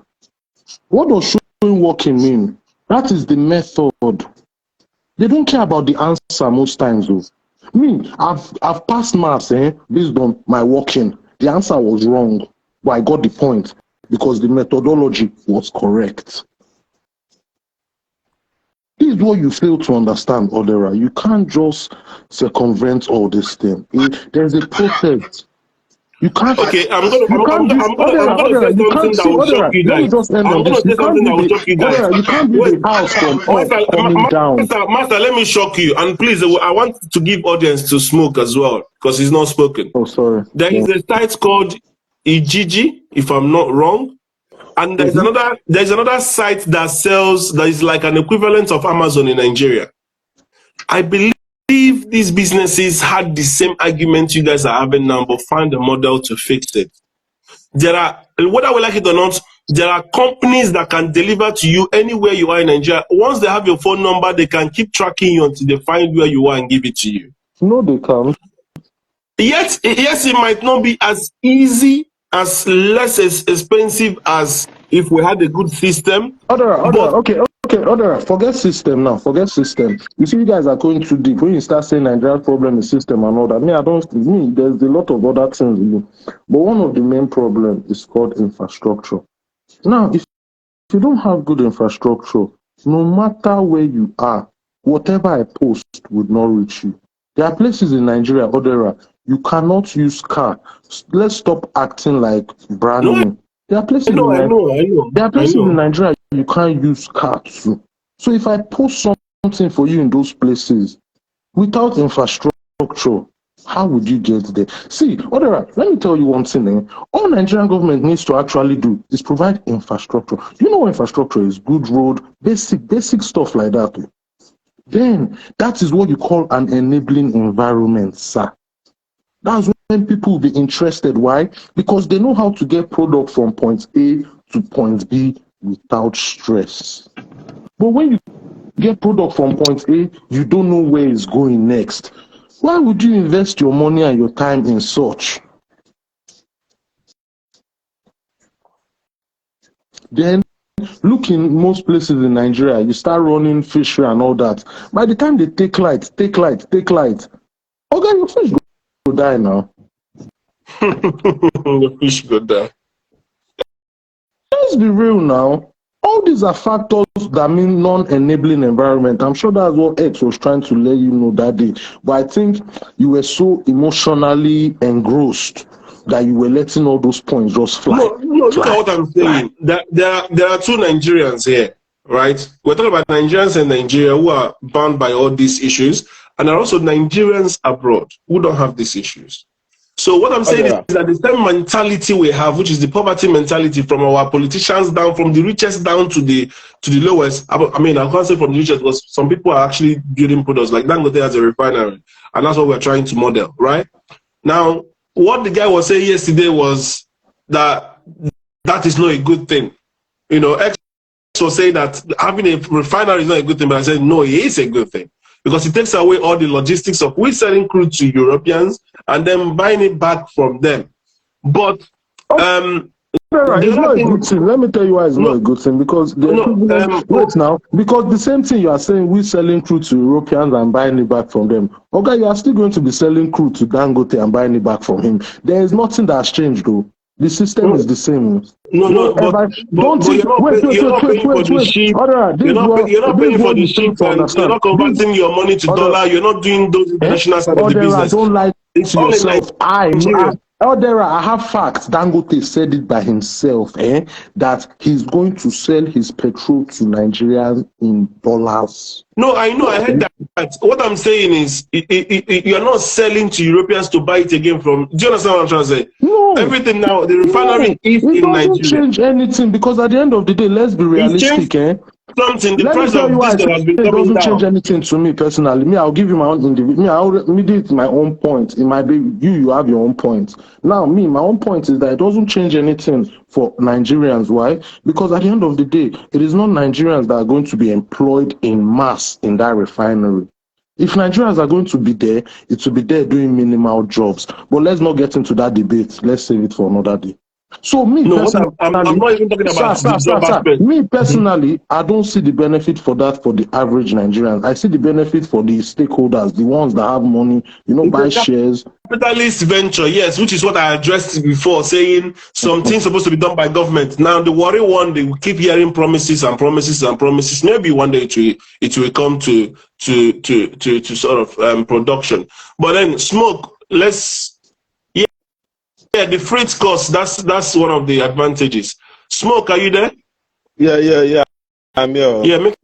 what does showing working mean? That is the method. They don't care about the answer most times, though. Me, I've passed maths based on my working. The answer was wrong, but I got the point because the methodology was correct. This is what you fail to understand, Odera. You can't just circumvent all this thing. There's a process. You can't. okay, I'm gonna You I'm, I'm, can't gonna- just I'm gonna I'm Odera, gonna say Odera. You can't something that see will shock Odera. you Let me guys. just end I'm on gonna this. You say can't something be that will the shock you guys. Odera. You can't be Wait, the house from up coming down. Master, let me shock you. And please, I want to give audience to Smoke as well because he's not spoken. Oh, sorry. There is a site called Ijiji, if I'm not wrong, and Mhm. there's another site that is like an equivalent of Amazon in Nigeria. I believe these businesses had the same argument you guys are having now, but found a model to fix it. There are, whether we like it or not, there are companies that can deliver to you anywhere you are in Nigeria. Once they have your phone number, they can keep tracking you until they find where you are and give it to you. No, they can't. Yet, yes, it might not be as easy, as less as expensive as if we had a good system, Odera. but Okay, Odera. Forget system now. Forget system. You see, you guys are going too deep. When you start saying Nigeria's problem is system and all that, there's a lot of other things. But one of the main problems is called infrastructure. Now, if you don't have good infrastructure, no matter where you are, whatever I post would not reach you. There are places in Nigeria, Odera, you cannot use car. Let's stop acting like brand no, new. There are places I know, in I Nigeria. know, I know, There are I places in know. Nigeria you can't use car too. So if I post something for you in those places without infrastructure, How would you get there? See, Odera, let me tell you one thing. All Nigerian government needs to actually do is provide infrastructure. You know what infrastructure is? Good road, basic stuff like that. Then that is what you call an enabling environment, sir. That's when people will be interested. Why? Because they know how to get product from point A to point B without stress. But when you get product from point A, you don't know where it's going next. Why would you invest your money and your time in such? Then look in most places in Nigeria, you start running fishery and all that. By the time they take light, okay, your fish go die now. The fish go there. Let's be real now. All these are factors that mean non-enabling environment. I'm sure that's what X was trying to let you know that day. But I think you were so emotionally engrossed that you were letting all those points just fly. No, look at what I'm saying. There are two Nigerians here, right? We're talking about Nigerians in Nigeria who are bound by all these issues, and there are also Nigerians abroad who don't have these issues. So what I'm saying is that the same mentality we have, which is the poverty mentality from our politicians down, from the richest down to the lowest. I mean, I can't say from the richest because some people are actually building products like Dangote has a refinery, and that's what we're trying to model, right? Now, what the guy was saying yesterday was that is not a good thing. You know, X was saying that having a refinery is not a good thing, but I said no, it is a good thing because it takes away all the logistics of we selling crude to Europeans and then buying it back from them. But it's not a good thing. Let me tell you why it's not a good thing. Because wait now, because the same thing you are saying, we're selling crude to Europeans and buying it back from them. Okay, you are still going to be selling crude to Dangote and buying it back from him. There is nothing that has changed though. The system is the same. You're not paying for the ship. You're not paying for the ship, and you're not converting your money to dollar. You're not doing those international side of the business. Don't lie It's to all yourself. I have facts. Dangote said it by himself, that he's going to sell his petrol to Nigerians in dollars. No, I know. I heard that. What I'm saying is, you're not selling to Europeans to buy it again from. Do you understand what I'm trying to say? No. Everything now, the refinery is in Nigeria. It doesn't change anything because at the end of the day, let's be realistic. Something. The price of diesel has been coming down. It doesn't change anything to me personally. I'll give you my own individual. I'll immediate my own point. It might be you have your own point. Now, my own point is that it doesn't change anything for Nigerians. Why? Because at the end of the day, it is not Nigerians that are going to be employed in mass in that refinery. If Nigerians are going to be there, it will be there doing minimal jobs. But let's not get into that debate. Let's save it for another day. So I'm not even talking about the job aspect. Me personally, I don't see the benefit for that for the average Nigerians. I see the benefit for the stakeholders, the ones that have money, buy shares. Capitalist venture, yes, which is what I addressed before, saying something's supposed to be done by government. Now the worry one, they will keep hearing promises and promises and promises. Maybe one day it will come to sort of production. But then smoke, yeah, the freight cost, that's one of the advantages. Smoke, are you there? Yeah. I'm here. Yeah, make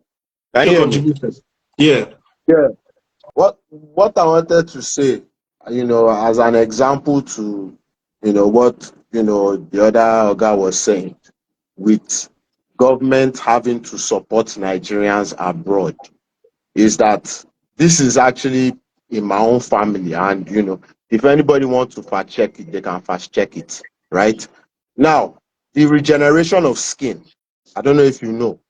your contribution. Yeah. What I wanted to say, as an example to, what, the other guy was saying, with government having to support Nigerians abroad, is that this is actually in my own family, and if anybody wants to fact check it, they can fast check it, right? Now, the regeneration of skin, I don't know if you know,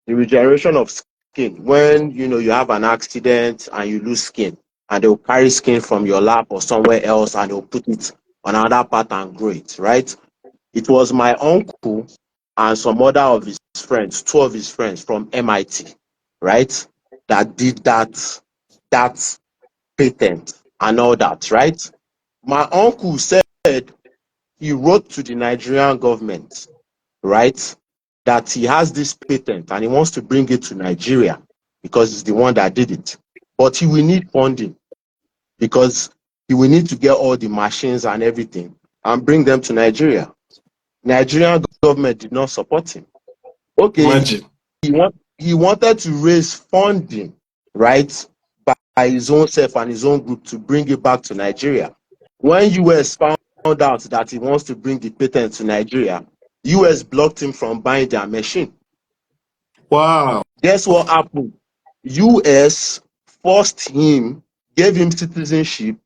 the regeneration of skin, when you have an accident and you lose skin, and they'll carry skin from your lap or somewhere else and they'll put it on another part and grow it, right? It was my uncle and some other of his friends, two of his friends from MIT, right, that did that patent and all that, right? My uncle said he wrote to the Nigerian government, right, that he has this patent and he wants to bring it to Nigeria because he's the one that did it. But he will need funding because he will need to get all the machines and everything and bring them to Nigeria. Nigerian government did not support him. Okay, imagine. He wanted to raise funding, right, by his own self and his own group to bring it back to Nigeria. When US found out that he wants to bring the patent to Nigeria, US blocked him from buying their machine. Wow. Guess what happened? US forced him, gave him citizenship,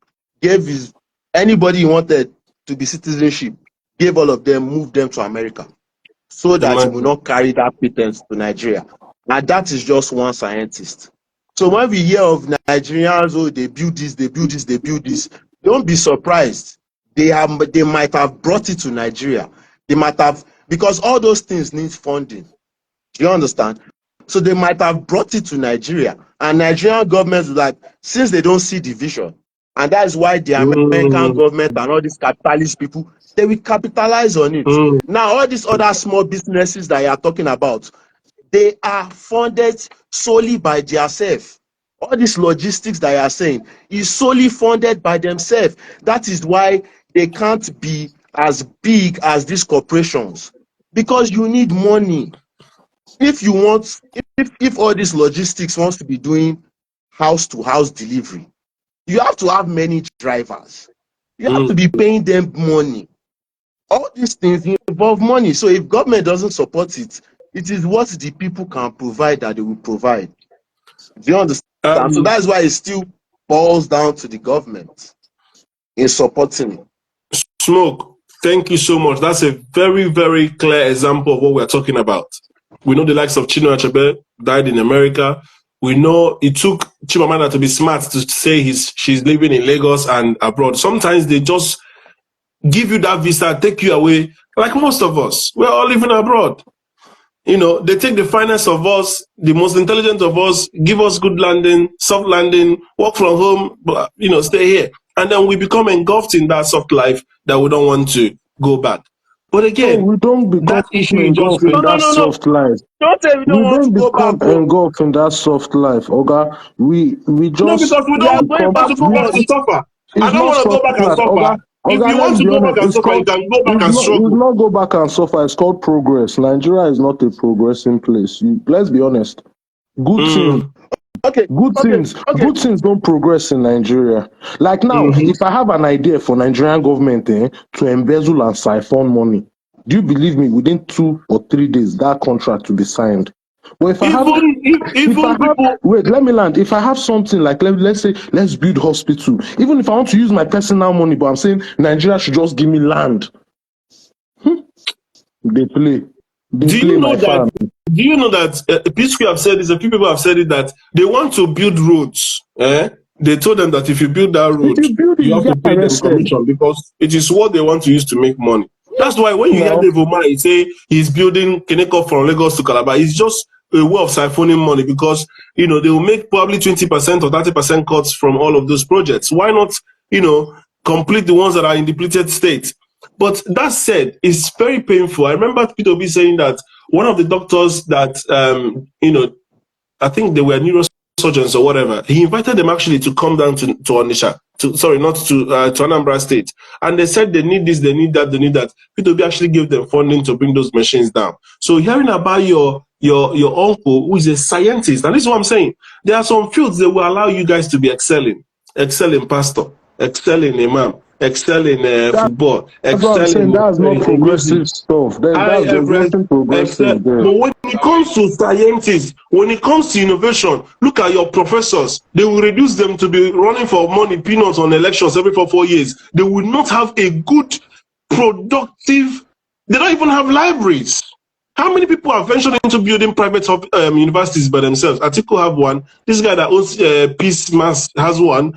gave his anybody he wanted to be citizenship, gave all of them, moved them to America, so that he will Imagine. not carry that patent to Nigeria. And that is just one scientist. So when we hear of Nigerians, oh, they build this, they build this, they build this, don't be surprised. They might have brought it to Nigeria. They might have, because all those things need funding. Do you understand? So they might have brought it to Nigeria, and Nigerian government was like, since they don't see the vision, and that is why the American Mm, government and all these capitalist people, they will capitalize on it. mm, Now, all these other small businesses that you are talking about, they are funded solely by themselves. All this logistics that you are saying is solely funded by themselves. That is why they can't be as big as these corporations, because you need money. If you want, if all this logistics wants to be doing house to house delivery, you have to have many drivers. You have mm. to be paying them money. All these things involve money. So if government doesn't support it, it is what the people can provide that they will provide. Do you understand? So Um, that's why it still boils down to the government in supporting it. Smoke, thank you so much. That's a very, very clear example of what we're talking about. We know the likes of Chinua Achebe died in America. We know it took Chimamanda to be smart to say she's living in Lagos and abroad. Sometimes they just give you that visa, take you away, like most of us. We're all living abroad. You know, they take the finest of us, the most intelligent of us, give us good landing, soft landing, work from home, but, you know, stay here. And then we become engulfed in that soft life that we don't want to go back. But No, again, we don't become that issue you just engulfed raised. in No, no, that no, no. soft life. Don't say we don't We want to don't go back. become Oh. engulfed in that soft life, Oga. We No, just because we We are don't going want back to become. go back to towards. suffer. I It's don't not want to go soft back and life, suffer. Oga. If Oga, you let's want to be go back honest. and suffer, you can go back and It's struggle. not go back and suffer. It's called progress. Nigeria is not a progressing place. Let's be honest. Good things Mm, Okay, Good okay, things, okay. good things don't progress in Nigeria. Like now, mhm. if I have an idea for Nigerian government to embezzle and siphon money, do you believe me? Within 2 or 3 days, that contract will be signed. But if I Even have, people, wait, let me land. If I have something like let's say let's build hospital, even if I want to use my personal money, but I'm saying Nigeria should just give me land. They play, they do play you my know that? fan. Do you know that P-Square have said this? A few people have said it that they want to build roads. They told them that if you build that If road, you build it, you you have to get pay them arrested. commission because it is what they want to use to make money. Yes, That's why when you hear now. Dave Omai say he's building Kineko from Lagos to Calabar, it's just a way of siphoning money because they will make probably 20% or 30% cuts from all of those projects. Why not complete the ones that are in depleted state? But that said, it's very painful. I remember Peter B saying that one of the doctors that I think they were neurosurgeons or whatever. He invited them actually to come down to Onitsha, not to Anambra State. And they said they need this, they need that, they need that. P2B actually gave them funding to bring those machines down. So hearing about your uncle, who is a scientist, and this is what I'm saying, there are some fields that will allow you guys to be excelling. Excel in pastor, excel in imam, excel in football, That's what I'm excel saying. That's not in music. progressive stuff. Hi, There's Everett. nothing Excel. progressive there. But when it comes to scientists, when it comes to innovation, look at your professors. They will reduce them to be running for money, peanuts on elections every 4 years. They will not have a good, productive. They don't even have libraries. How many people are venturing into building private universities by themselves? Atiku have one. This guy that owns Peace Mass has one.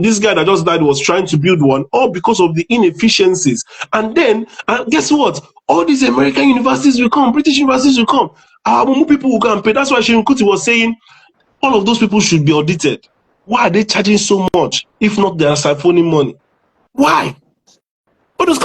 This guy that just died was trying to build one, all because of the inefficiencies. And then, guess what? All these American universities will come, British universities will come. Our Mumu people will come and pay. That's why Shirin Kuti was saying all of those people should be audited. Why are they charging so much? If not, they are siphoning money. Why? All those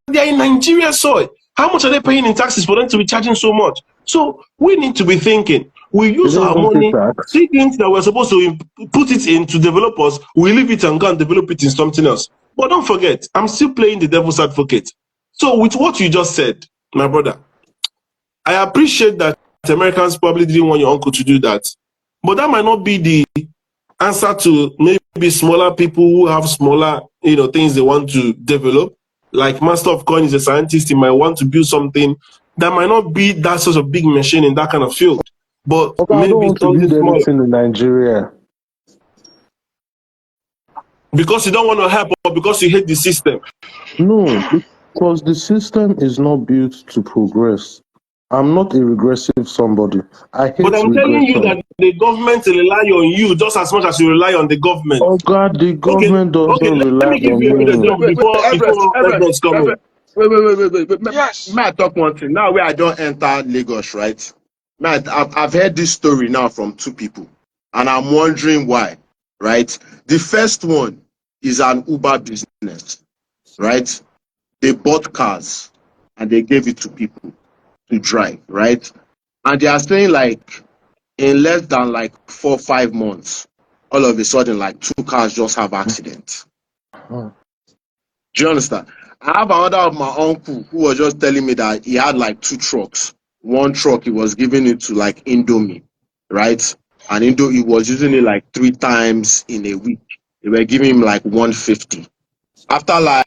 they are in Nigeria soil. How much are they paying in taxes for them to be charging so much? So we need to be thinking. We They use don't our even pay money, tax. see things that we're supposed to put it in to develop us, we leave it and go and develop it in something else. But don't forget, I'm still playing the devil's advocate. So with what you just said, my brother, I appreciate that Americans probably didn't want your uncle to do that. But that might not be the answer to maybe smaller people who have smaller, things they want to develop. Like Master of Coin is a scientist, he might want to build something that might not be that sort of big machine in that kind of field, but Okay, I don't maybe want to something build small. anything in Nigeria. Because you don't want to help or because you hate the system? No, because the system is not built to progress. I'm not a regressive somebody. I But hate I'm telling you regression. that the government rely on you just as much as you rely on the government. Oh God, the Okay, government doesn't let rely me give on you an me. example before Everest come in. Wait. Yes. May I talk one thing? Now where I don't enter Lagos, right? I've heard this story now from two people, and I'm wondering why, right? The first one is an Uber business, right? They bought cars and they gave it to people to drive, right? And they are saying like in less than like 4 or 5 months, all of a sudden like two cars just have accidents. Hmm. Do you understand? I have another of my uncle who was just telling me that he had like two trucks. One truck he was giving it to like Indomie, right? And he was using it like 3 times in a week. They were giving him like 150. After like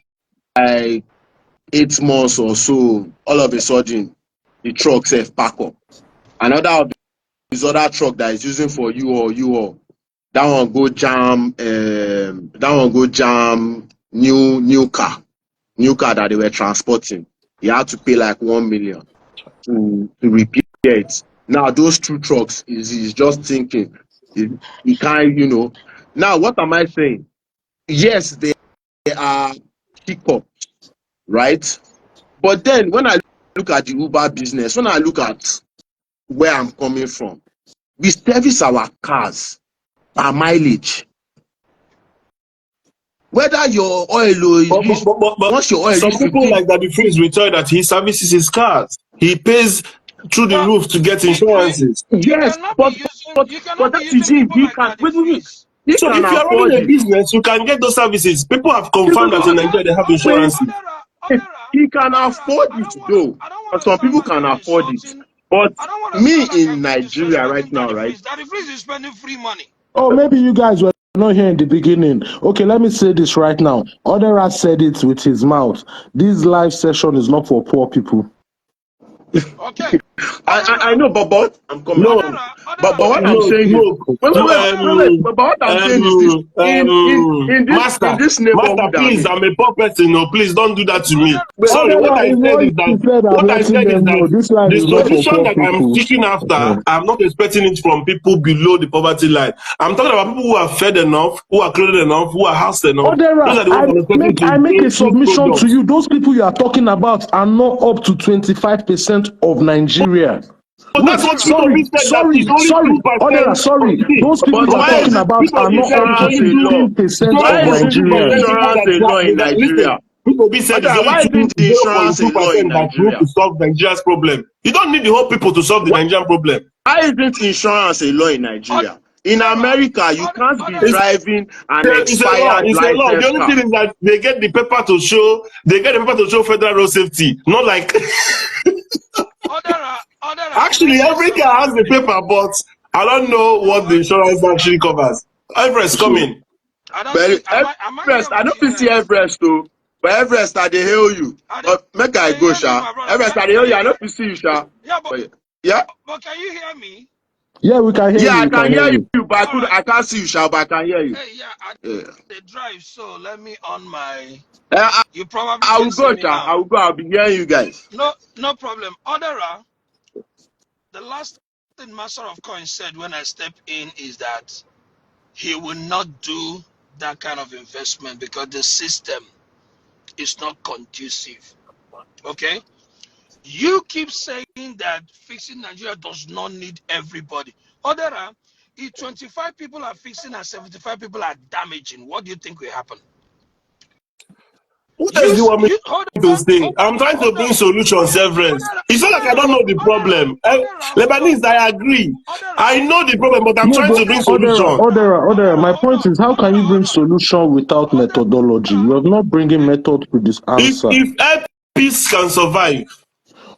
8 months or so, all of a sudden the truck self pack up. Another of his other truck that he's using for you all, that one go jam new car that they were transporting. He had to pay like 1 million to repair it. Now those two trucks is just thinking he can't. Now what am I saying? Yes, they are hiccups, right? But then when I look at the Uber business, when I look at where I'm coming from, we service our cars per mileage. Whether your oil is But once your oil some reach people 15. like that freeze will tell you that he services his cars. He pays through the But roof to get quickly, insurances. Yes, you cannot but be that is using if people he like can Daddy Freeze. he So can if you are running afford a it. business, you can get those services. People have confirmed that in Okay, Nigeria they have Wait, insurances. he can afford I it don't wanna though. I don't And wanna some sound people like can I'm afford it. insulting. But I don't wanna me sound like in I'm Nigeria right disrespecting now, Daddy right? Freeze. Daddy Freeze is spending free money. Oh, maybe you guys were not here in the beginning. Okay, let me say this right now. Odera said it with his mouth. This live session is not for poor people. Okay. I Odera, know, but I'm coming. I'm No, coming. But Odera, what I'm no, saying is, no. wait. But what I'm saying is this: in Master, this Master, neighborhood I'm please, in. I'm a poor person. No, please don't do that to me. Wait, Sorry, what Odera I is said what is that he said. I'm letting them know. This live the is not for solution poor that I'm people. seeking after, I'm not expecting it from people below the poverty line. I'm talking about people who are fed enough, who are clothed enough, who are housed enough. Those Odera, are the ones I'm expecting to I make a bring submission to products. you. Those people you are talking about are not up to 25% of Nigeria. So Wait, that's what P2B said, that it's only Odera, 2%. sorry. See, Those people but you are why okay, talking isn't about are P2B not said up it's to insurance only a law? 15% Why of 0.2% isn't Nigerians. people insurance that a law in listen. Nigeria? P2B said it's only Why isn't insurance a law in 0.2% that group Nigeria? to solve Nigeria's problem. You don't need the whole people to solve the Nigerian problem. Why isn't insurance a law in Nigeria? In America, you can't be It's, driving an it's a law. expired It's a law. The license only thing car. is that they get the paper to show federal road safety. Not like Odera, can I actually say every car has something? the paper, but I don't know what the insurance actually covers. Everest So, coming. I don't but think am I here Everest, I with don't you fit see guys? Everest too. But Everest, I dey hail you. But make I I dey go, hear you, sha. my brother. Everest, I dey hail you. I don't fit see you, sha. Yeah, But yeah, but can you hear me? Yeah, we can hear yeah, you. I We can can hear hear you. you, but All right. I can't see you, sha. But I can hear you. Hey, yeah, I Yeah. the drive, so let me on my. I, You probably I can will see go, me sha. now. I will go. I'll be hearing you guys. No problem. Odera, the last thing Master of Coin said when I stepped in is that he will not do that kind of investment because the system is not conducive. Okay? You keep saying that fixing Nigeria does not need everybody. Odera, if 25 people are fixing and 75 people are damaging, what do you think will happen? What else do you want me Hold to on, say? I'm trying to bring solutions, Everest. It's not like I don't know the problem. hold on, Lebanese, I agree. I know the problem, but I'm No, trying but to bring solutions. Odera. My point is, how can you bring solution without methodology? You are not bringing method to this answer. If peace can survive,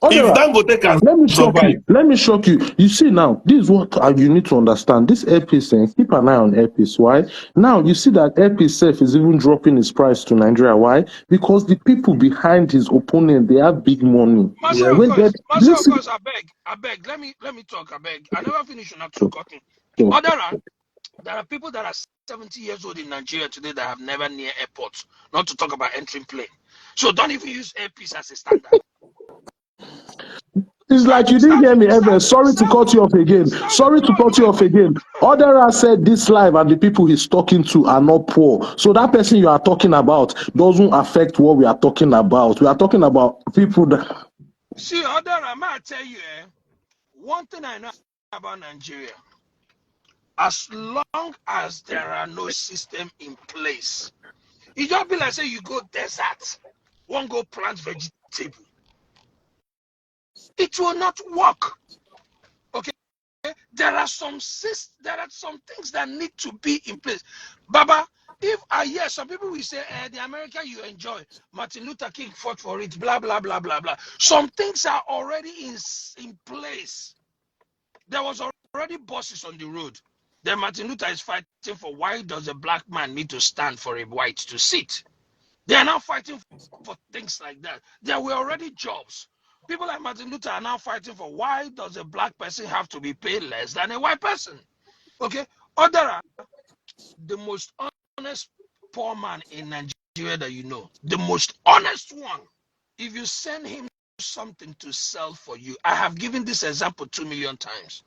If Odera, Dangote can let me shock survive, you. Let me shock you. You see now, this is what you need to understand. This airpiece, keep an eye on airpiece. Why? Now you see that airpiece self is even dropping his price to Nigeria. Why? Because the people behind his opponent, they have big money. Master yes. of When they course, Master of listen, course, I beg. Let me talk. I beg. I never finish on that two cutting. Other there are people that are 70 years old in Nigeria today that have never near airports, not to talk about entering plane. So don't even use airpiece as a standard. it's like you didn't hear me ever. Sorry to cut you off again. Sorry to cut you off again. Odera said this live and the people he's talking to are not poor. So that person you are talking about doesn't affect what we are talking about. We are talking about people that. See, Odera, I tell you, one thing I know about Nigeria, as long as there are no system in place, it just be like say you go desert, one go plant vegetable. It will not work. Okay. There are some things that need to be in place. Baba, if I hear some people will say, the America you enjoy, Martin Luther King fought for it, blah blah blah blah blah. Some things are already in place. There was already buses on the road. Then Martin Luther is fighting for why does a black man need to stand for a white to sit? They are now fighting for things like that. There were already jobs. People like Martin Luther are now fighting for why does a black person have to be paid less than a white person? Okay. Other, the most honest poor man in Nigeria that you know, the most honest one. If you send him something to sell for you, I have given this example 2 million times.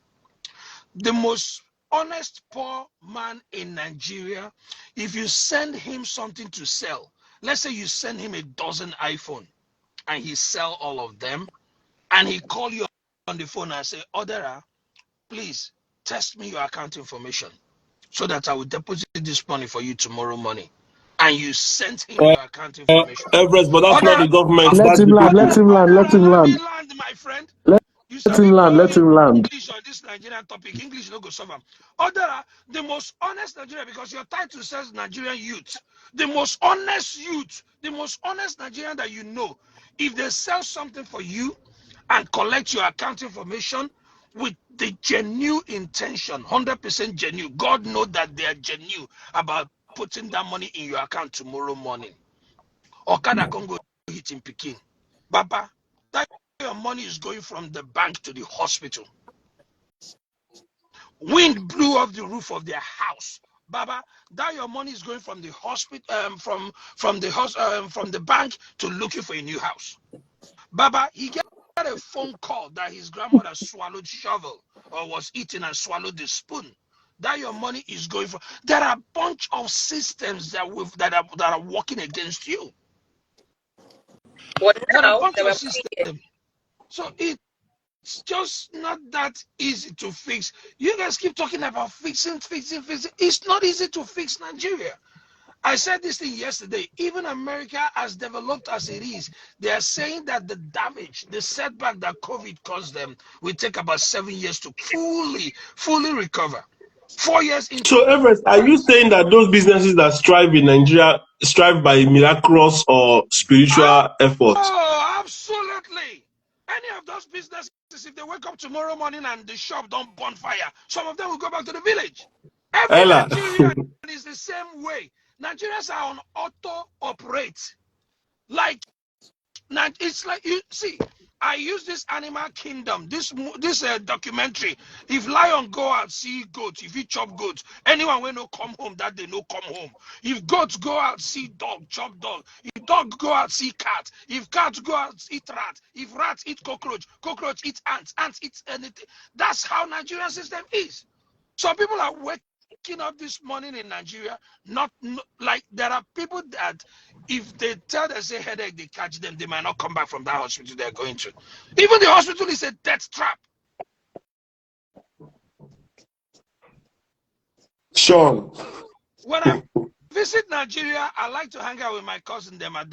The most honest poor man in Nigeria, if you send him something to sell, let's say you send him a dozen iPhone and he sell all of them, and he call you on the phone and say, Odera, please test me your account information so that I will deposit this money for you tomorrow morning. And you sent him your account information. Everest, but that's not Odera, the government. Let That's him the land. Let people. him land. Let him Let me land. land, my friend. Let, You let sabi him land. borrow Let him land. English on this Nigerian topic. English no go solve them. Other, the most honest Nigerian, because your title says Nigerian youth. The most honest youth, the most honest Nigerian that you know, if they sell something for you and collect your account information with the genuine intention, 100% genuine, God knows that they are genuine about putting that money in your account tomorrow morning. Okada can go hit in Peking. Baba, that your money is going from the bank to the hospital. Wind blew off the roof of their house. Baba, that your money is going from the hospital, from the bank to looking for a new house. Baba, he got a phone call that his grandmother swallowed shovel or was eating and swallowed the spoon. That your money is going for. There are a bunch of systems that are working against you. But There are a now bunch they of were putting it. systems. So it's just not that easy to fix. You guys keep talking about fixing, fixing, fixing. It's not easy to fix Nigeria. I said this thing yesterday. Even America, as developed as it is, they are saying that the damage, the setback that COVID caused them, will take about 7 years to fully recover. 4 years into So, Everest, are you saying that those businesses that strive in Nigeria strive by miraculous or oh, spiritual effort? oh, absolutely. Any of those businesses, if they wake up tomorrow morning and the shop don't burn fire, some of them will go back to the village. Every Ella. Nigerian is the same way. Nigerians are on auto operate. Like it's like you see. I use this Animal Kingdom, this documentary. If lion go out see goat, if he chop goat, anyone will no come home that they no come home. If goats go out see dog, chop dog. If dog go out see cat. If cat go out eat rat. If rat eat cockroach, cockroach eat ants eat anything. That's how Nigerian system is. Some people are waking up this morning in Nigeria, not like there are people that if they tell them say headache, they catch them, they might not come back from that hospital they're going to. Even the hospital is a death trap. Sean. When I visit Nigeria, I like to hang out with my cousin them at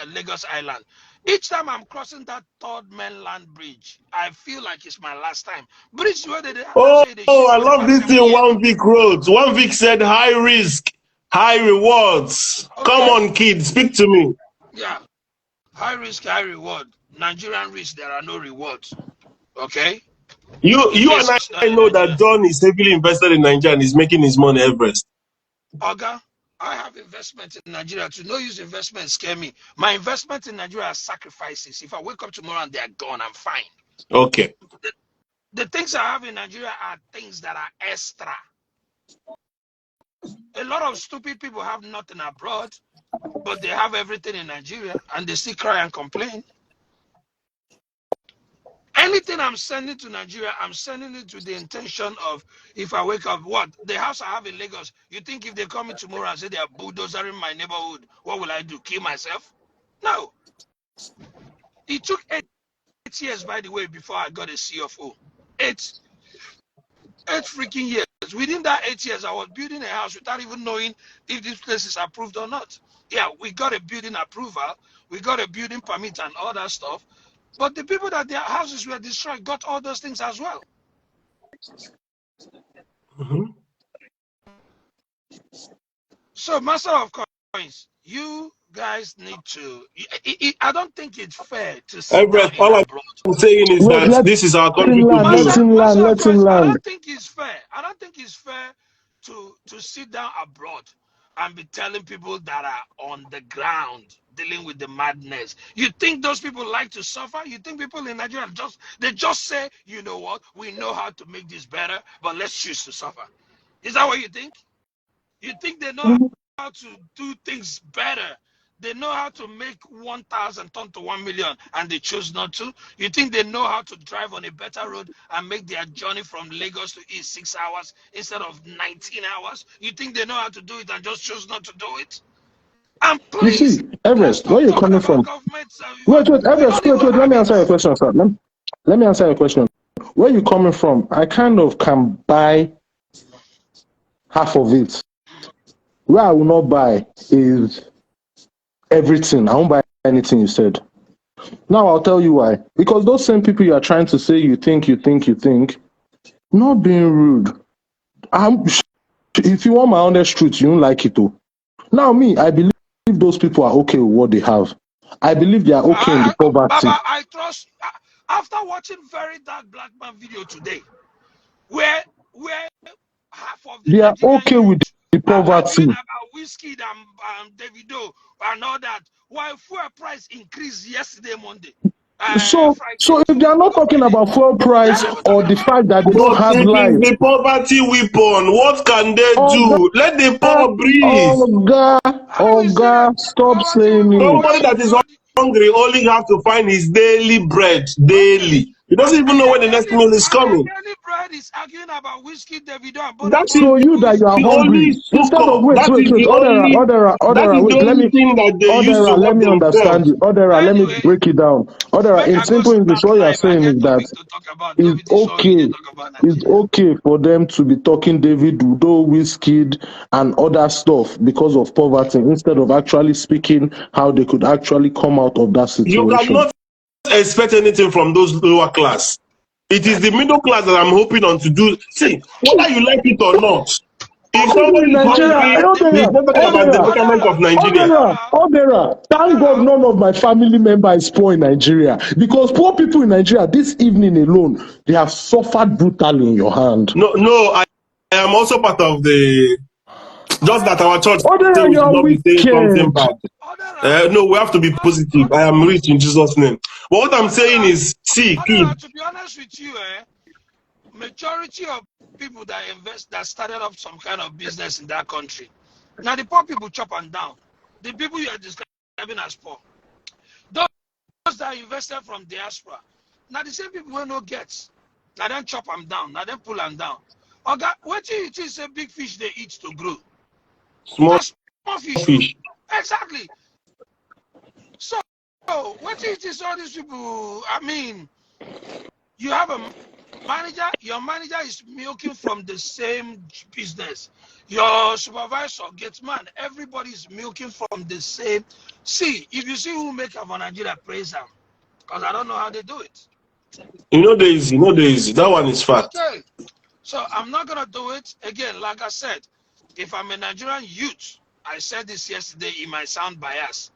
Lagos Island. Each time I'm crossing that third mainland bridge, I feel like it's my last time. Bridge where they never Oh, say they shake I for the love past this 70 thing. years. One Vic Roads. One Vic said high risk, high rewards. Come Okay? on, kids, speak to me. Yeah. High risk, high reward. Nigerian risk, there are no rewards. Okay? You and Risk is not I in know that Nigeria. John is heavily invested in Nigeria and is making his money Everest. Oga, I have investment in Nigeria. To no use investment scare me. My investment in Nigeria are sacrifices. If I wake up tomorrow and they are gone, I'm fine. Okay. The things I have in Nigeria are things that are extra. A lot of stupid people have nothing abroad, but they have everything in Nigeria and they still cry and complain. Anything I'm sending to Nigeria, I'm sending it with the intention of, if I wake up, what? The house I have in Lagos, you think if they come in tomorrow and say they are bulldozering my neighborhood, what will I do? Kill myself? No. It took 8 years, by the way, before I got a CFO. Eight freaking years. Within that 8 years, I was building a house without even knowing if this place is approved or not. Yeah, we got a building approval, we got a building permit and all that stuff. But the people that their houses were destroyed got all those things as well. Mm-hmm. So, master of coins, you guys need to. I don't think it's fair to sit down Everest, in all abroad. I'm saying is Wait, that let this is our country him to land, let build. him land, Master of let him coins, I land. don't think it's fair. I don't think it's fair to sit down abroad and be telling people that are on the ground dealing with the madness. You think those people like to suffer? You think people in Nigeria just say, you know what, we know how to make this better, but let's choose to suffer. Is that what you think? You think they know how to do things better? They know how to make 1,000 turn to 1 million and they choose not to? You think they know how to drive on a better road and make their journey from Lagos to East 6 hours instead of 19 hours? You think they know how to do it and just choose not to do it? And You please, see, let's Everest, where stop you talking coming about from? governments. Wait, We Everest, don't even wait, let have me it. answer your question, sir. Let me answer your question. Where you coming from? I kind of can buy half of it. Where I will not buy is everything. I won't buy anything you said. Now I'll tell you why. Because those same people you are trying to say you think, not being rude. If you want my honest truth, you don't like it too. Now me, I believe those people are okay with what they have. I believe they are okay in the poverty. Baba, I trust. After watching Very Dark Black Man video today, where half of the They are Nigerian okay with youth the are arguing poverty. about whiskey and Davido and all that, while fuel price increased yesterday, Monday, Friday. So if they are not talking about fuel They're price not even or talking the about fact that they don't But have it is light, the poverty weapon. What can they Oga, do? Let the poor breathe. how is it a stop poverty saying weapon it. where Somebody that is hungry only have to find his daily bread okay. daily. He doesn't even know when the next meal is And their coming. daily bread is arguing about whiskey, Davido, and Burna That Boy, is So you who that is you are the hungry, only instead of succor. That Odera, is the wait, only thing that they use to Odera, let help me understand themselves. you. Odera, let me anyway. break it down. Odera, Make in I go simple English, start what you are live. I saying get is that topic to talk about. Nobody saw me. They talk about Nigeria. it's okay for them to be talking David Udo, Wizkid, and other stuff because of poverty, instead of actually speaking how they could actually come out of that You situation. cannot expect anything from those lower class. It is the middle class that I'm hoping on to do. See, whether you like it or not, if People in somebody is Nigeria, hungry, he's not talking about the betterment of Nigeria. Thank God none of my family member is poor in Nigeria. Because poor people in Nigeria, this evening alone, they have suffered brutally in your hand. No, I am also part of the. Just that our church say Odera, we you should are not be saying something wicked. bad. No, we have to be positive. I am rich in Jesus' name. But what I'm saying is, see, kid, To be honest with you, majority of people that started up some kind of business in that country, now the poor people chop and down. The people you are describing as poor, those that invested from diaspora, now the same people will no get. Now then chop them down, now then pull them down. Okay, what do you think is a big fish they eat to grow? small That's small fish too. fish. Exactly. So, what do you think all these people? I mean, you have a manager, your manager is milking from the same business. Your supervisor gets man, everybody's milking from the same. See, if you see who make up for Nigeria, praise them. Because I don't know how they do it. There is. That one is fact. Okay. So I'm not gonna do it. Again, like I said, if I'm a Nigerian youth, I said this yesterday, it might sound biased.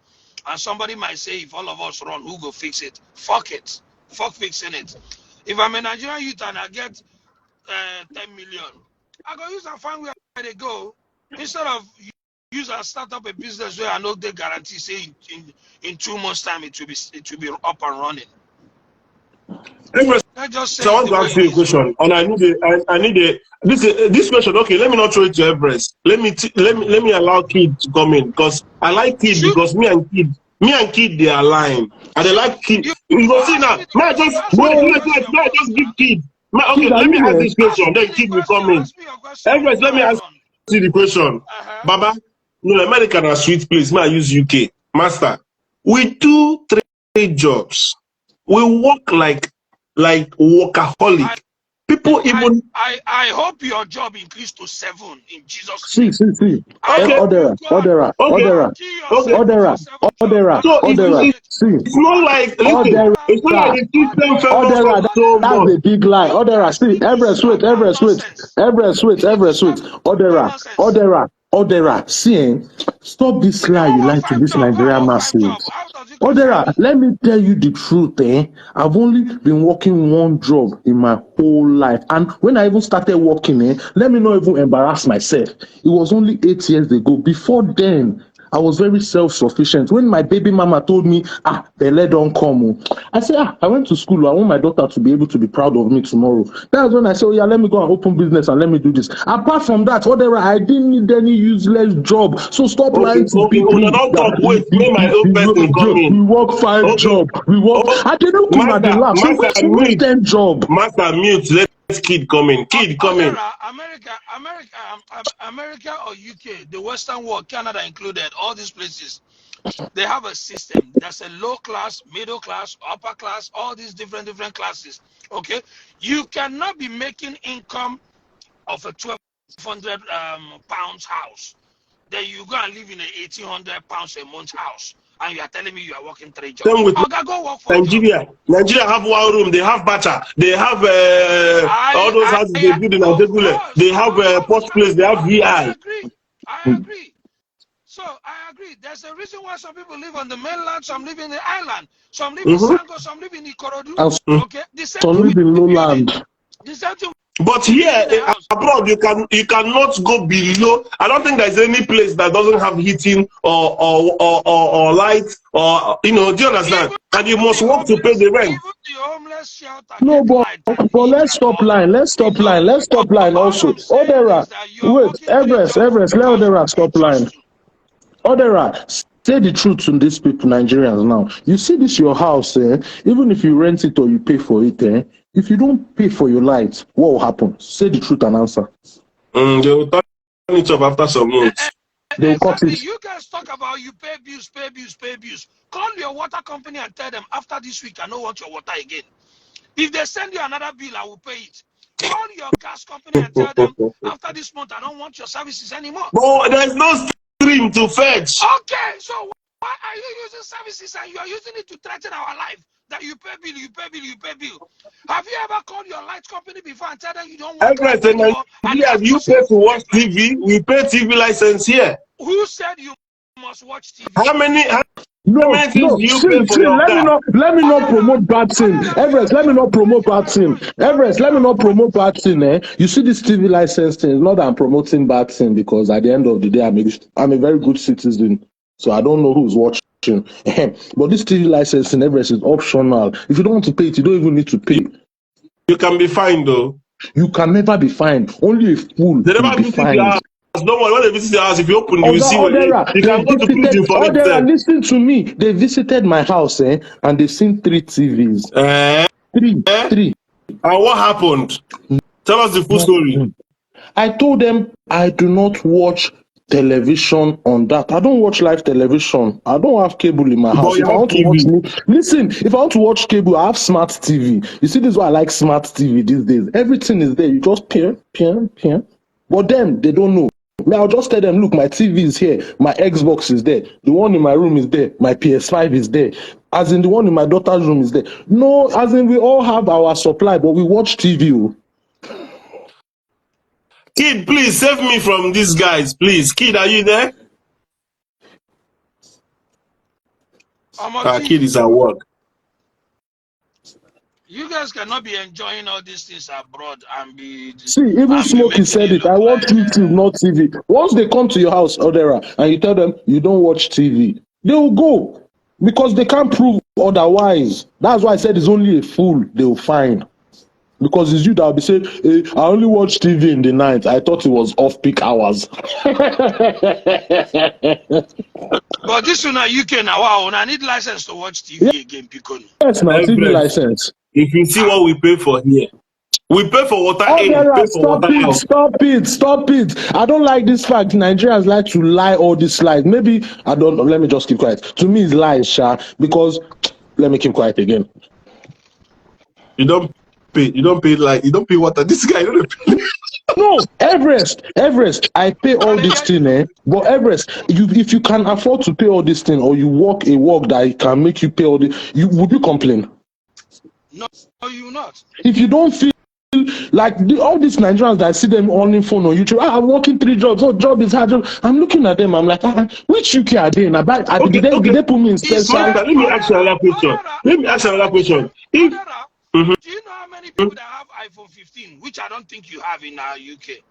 And somebody might say, if all of us run, who go fix it? Fuck it. Fuck fixing it. If I'm a Nigerian youth and I get 10 million, I go use and find where they go instead of use and start up a business where I know they guarantee say in 2 months time it will be up and running. I just say I it want the to way ask it you a is. question, and I need a this question. Okay, let me not throw it to Everest. Let me allow Kid to come in because I like Kid Shoot, because me and Kid they align, and they shoot. like Kid. You You go see ask now. me the May I question. just Ask me the question may I once just give now. Kid. Okay, Kid, are let me you ask there? this question. Ask me Then the Kid will question. come in. Ask me your question. Everest, Before let me I ask run. you the question. Baba, no, America na sweet place. May I use UK, Master? We do three jobs. We work like I workaholic. People even I hope your job increased to 7 in Jesus' See, name. see, see. I okay, hope you Odera, go Odera, okay, and Odera, kill okay. yourself Odera, before 7 job. Odera, And I So will Odera. appreciate See, you. it's not Odera, like listen. Odera, It's not like the system favors us Odera, so that's much. a big lie. you Odera, guys see, need to stop that nonsense. You need to Everest, stop that Odera, nonsense. Odera, Odera. See, stop this If you lie want you lie one to five this job, go and Nigerian work 5 job. masses. How does it concern Odera, me? let me tell you the truth, eh? I've only been working one job in my whole life. And when I even started working, let me not even embarrass myself. It was only 8 years ago. Before then, I was very self-sufficient. When my baby mama told me, Bele don't come, I said, I went to school. I want my daughter to be able to be proud of me tomorrow. That's when I said, oh yeah, let me go and open business and let me do this. Apart from that, Odera, I didn't need any useless job. So stop lying to Okay. people Una don't talk. that Wait, may my own person come we in. work 5 job. We work. Oh, I didn't look at the lab. Say, where's mute, 10 job? master mute. Let Kid come in. Kid come in. Odera, America or UK, the Western world, Canada included, all these places, they have a system. There's a low class, middle class, upper class, all these different classes. Okay, you cannot be making income of a 1,200 pounds house. Then you go and live in a 1,800 pounds a month house, and you are telling me you are working 3 Same jobs. with Okay, go work 4 jobs. Nigeria have one room. They have bacha. They have all those houses they build in Of Adegule. course, They have post place. They have I VI. agree. I agree. So I agree. There's a reason why some people live on the mainland, some live in the island, some live in Mm-hmm. Sango, some live in Ikorodu. And Okay, the same some thing live with in building. lowland. The same thing But with here building a house. abroad, you cannot go below. I don't think there's any place that doesn't have heating or light or do you understand? Even And you must the work to pay homeless, the rent. even the homeless shelter No, get but light and but heat let's and stop all that. lying. Let's stop So lying. Let's stop lying. all Also, I'm saying Odera, is that you are wait, working 3 jobs Everest, because Odera, I stop lying. trust you. Odera, say the truth to these people, Nigerians now. You see this your house, even if you rent it or you pay for it, if you don't pay for your light, what will happen? Say the truth and answer. They will turn it off after some months. They will cut Exactly. it. You guys talk about you pay bills, pay bills, pay bills. Call your water company and tell them after this week I don't want your water again. If they send you another bill, I will pay it. Call your gas company and tell them after this month I don't want your services anymore. But there's no stream to fetch. Okay, so why are you using services and you are using it to threaten our life? That you pay bill, you pay bill, you pay bill. Have you ever called your light company before and tell them you don't want light Everything anymore and they Nigeria, are you forcing pay you to to watch take light? TV. We pay TV license here. Who said you must watch TV? How No, many things no. do you See, pay for see. your car? Let me not promote bad thing. Everest, let me not You make promote your bad own thing. point. You Everest, make let me your own not point. promote bad thing. You see this TV license thing. It's not that I'm promoting bad thing because at the end of the day, I'm a very good citizen. So I don't know who's watching. But this TV licensing, Everest, is optional. If you don't want to pay it, you don't even need to pay. You can be fined though. You can never be fined. Only a fool They will never be visit your fined. house. Don't worry, when they visit your house, if you open, you will Oga see where Odera, you they can go to visited prison for it. Odera, listen to me. They visited my house, and they've seen 3 TVs. Eh? Three, Eh? three. And what happened? Tell us the full story. Nothing. I told them I do not watch television on that. I don't watch live television. I don't have cable in my But house. you If I have want to watch TV. listen, if I want to watch cable, I have smart TV. You see, this is why I like smart TV these days. Everything is there. You just peer. But them, they don't know. I'll just tell them, look, my TV is here, my Xbox is there, the one in my room is there, my PS5 is there, as in the one in my daughter's room is there. No, as in we all have our supply, but we watch TV. Kid, please save me from these guys, please. Kid, are you there? Our kid is at work. You guys cannot be enjoying all these things abroad and be See, even Smokey making said it it. I look watch like YouTube, not TV. Once they come to your house, Odera, and you tell them you don't watch TV, they will go because they can't prove otherwise. That's why I said it's only a fool they will find. Because it's you that will be saying, hey, I only watch TV in the night. I thought it was off-peak hours. But this one at UK now, wow, I need license to watch TV again, Piccolo. Yes, now TV Everest. license. If you see what we pay for here, we pay for water in, Odera, pay for stop water it, out. stop it, stop it. I don't like this fact. Nigerians like to lie all this lies. Maybe I don't know. Let me just keep quiet. To me, it's lies, Sha, because let me keep quiet again. You don't pay like you don't pay water. This guy you don't pay. No, Everest, I pay all this thing, But Everest, if you can afford to pay all this thing, or you work a work that can make you pay all this, would you complain? No, you not. If you don't feel like all these Nigerians that I see them on the phone on YouTube, I'm working 3 jobs. Oh, job is hard. I'm looking at them. I'm like, which UK are they in? Okay, Did they put me in special? Master, let me ask you another question. Let me ask you another question. If Do you know how many people that have iPhone 15, which I don't think you have in our UK?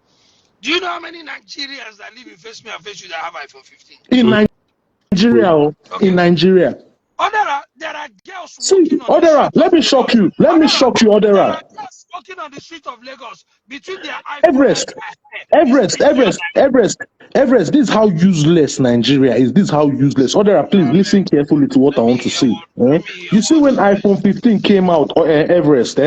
Do you know how many Nigerians that live in Face Me and Face You that have iPhone 15? In Nigeria, Okay. in Nigeria. Odera, there are girls See, walking on the Odera, street let of me Lagos. shock you. Let me shock you, There Odera. are girls walking on the street of Lagos between their iPhone Everest, and their hair. Everest. This is how useless Nigeria is. This is how useless. Odera, please listen carefully to what I Let me want to hear say. what. Let me hear You see, what when you iPhone 15 came out, Everest,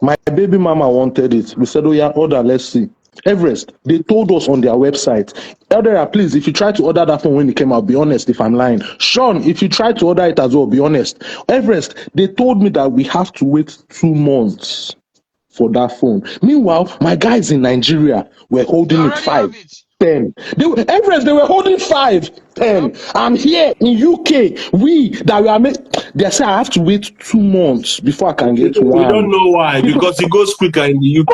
my baby mama wanted it. We said, oh yeah, order, let's see. Everest, they told us on their website. Eldera, please, if you try to order that phone when it came out, be honest if I'm lying. Sean, if you try to order it as well, be honest. Everest, they told me that we have to wait 2 months for that phone. Meanwhile, my guys in Nigeria were You holding it already 5, have it. 10. Everest, they were holding 5, 10. And here in UK, they say I have to wait 2 months before I can get we don't one. know why, because it goes quicker in the UK.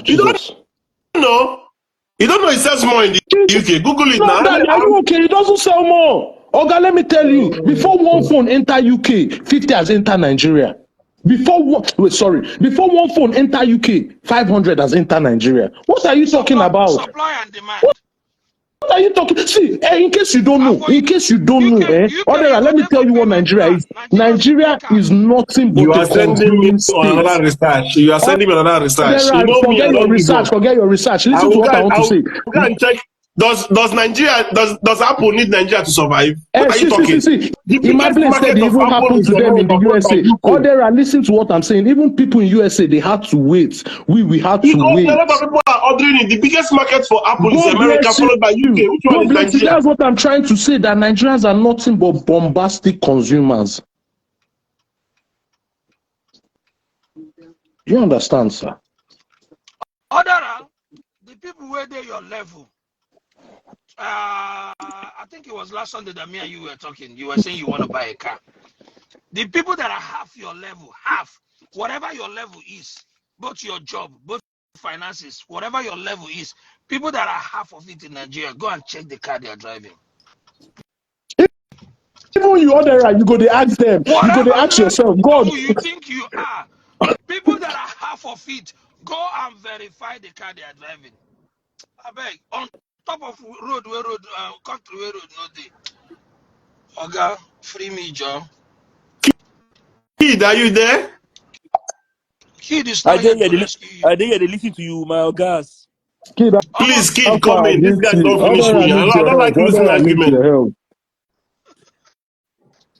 Jesus. No, you don't know it sells more in the UK. Google it No, now. Daddy, are you okay? It doesn't sell more. Oga, let me tell you, before one phone enter UK, 50 has entered Nigeria. Before one phone enter UK, 500 has entered Nigeria. What are you talking about? Supply and demand. What are you talking? See, in case you don't And know, for UK, Odera, you go let me there tell for you what payment Nigeria plan. is. Nigerians go pay Nigeria is cash. nothing You but are a sending me consuming on state. another research. You are sending me another research. You Odera, know me, I forget your don't give research. up. Forget your research. Listen to what I want I to will say. go and check. Does Nigeria does Apple need Nigeria to survive? What are you talking? See. The In my biggest place, said market it of even Apple happened is to them in the America, followed by USA. UK. Odera, listen to what I'm saying. Even people in USA, they had to wait. We had to Because a wait. lot of people are ordering it. The biggest market for Apple is God America, bless you. followed by UK. Which one God is bless you. Nigeria? That's what I'm trying to say, that Nigerians are nothing but bombastic consumers. You understand, sir? Odera, the people where they your level. I think it was last Sunday that me and you were talking. You were saying you want to buy a car. The people that are half your level, whatever your level is, both your job, both finances, whatever your level is, people that are half of it in Nigeria, go and check the car they are driving. Even you, Odera, you go to ask them. You go Whatever to ask yourself, God. level you think you are, people that are half of it, go and verify the car they are driving. I beg, on top of country where road no day. Oga, free me, Joe. Kid, are you there? Kid is not here to rescue you. I didn't hear they listen to you, my guys. Kid, Please, how kid, come far I in. These need guys you? don't finish Odera me. needs I your don't help. like losing Odera needs argument. your help.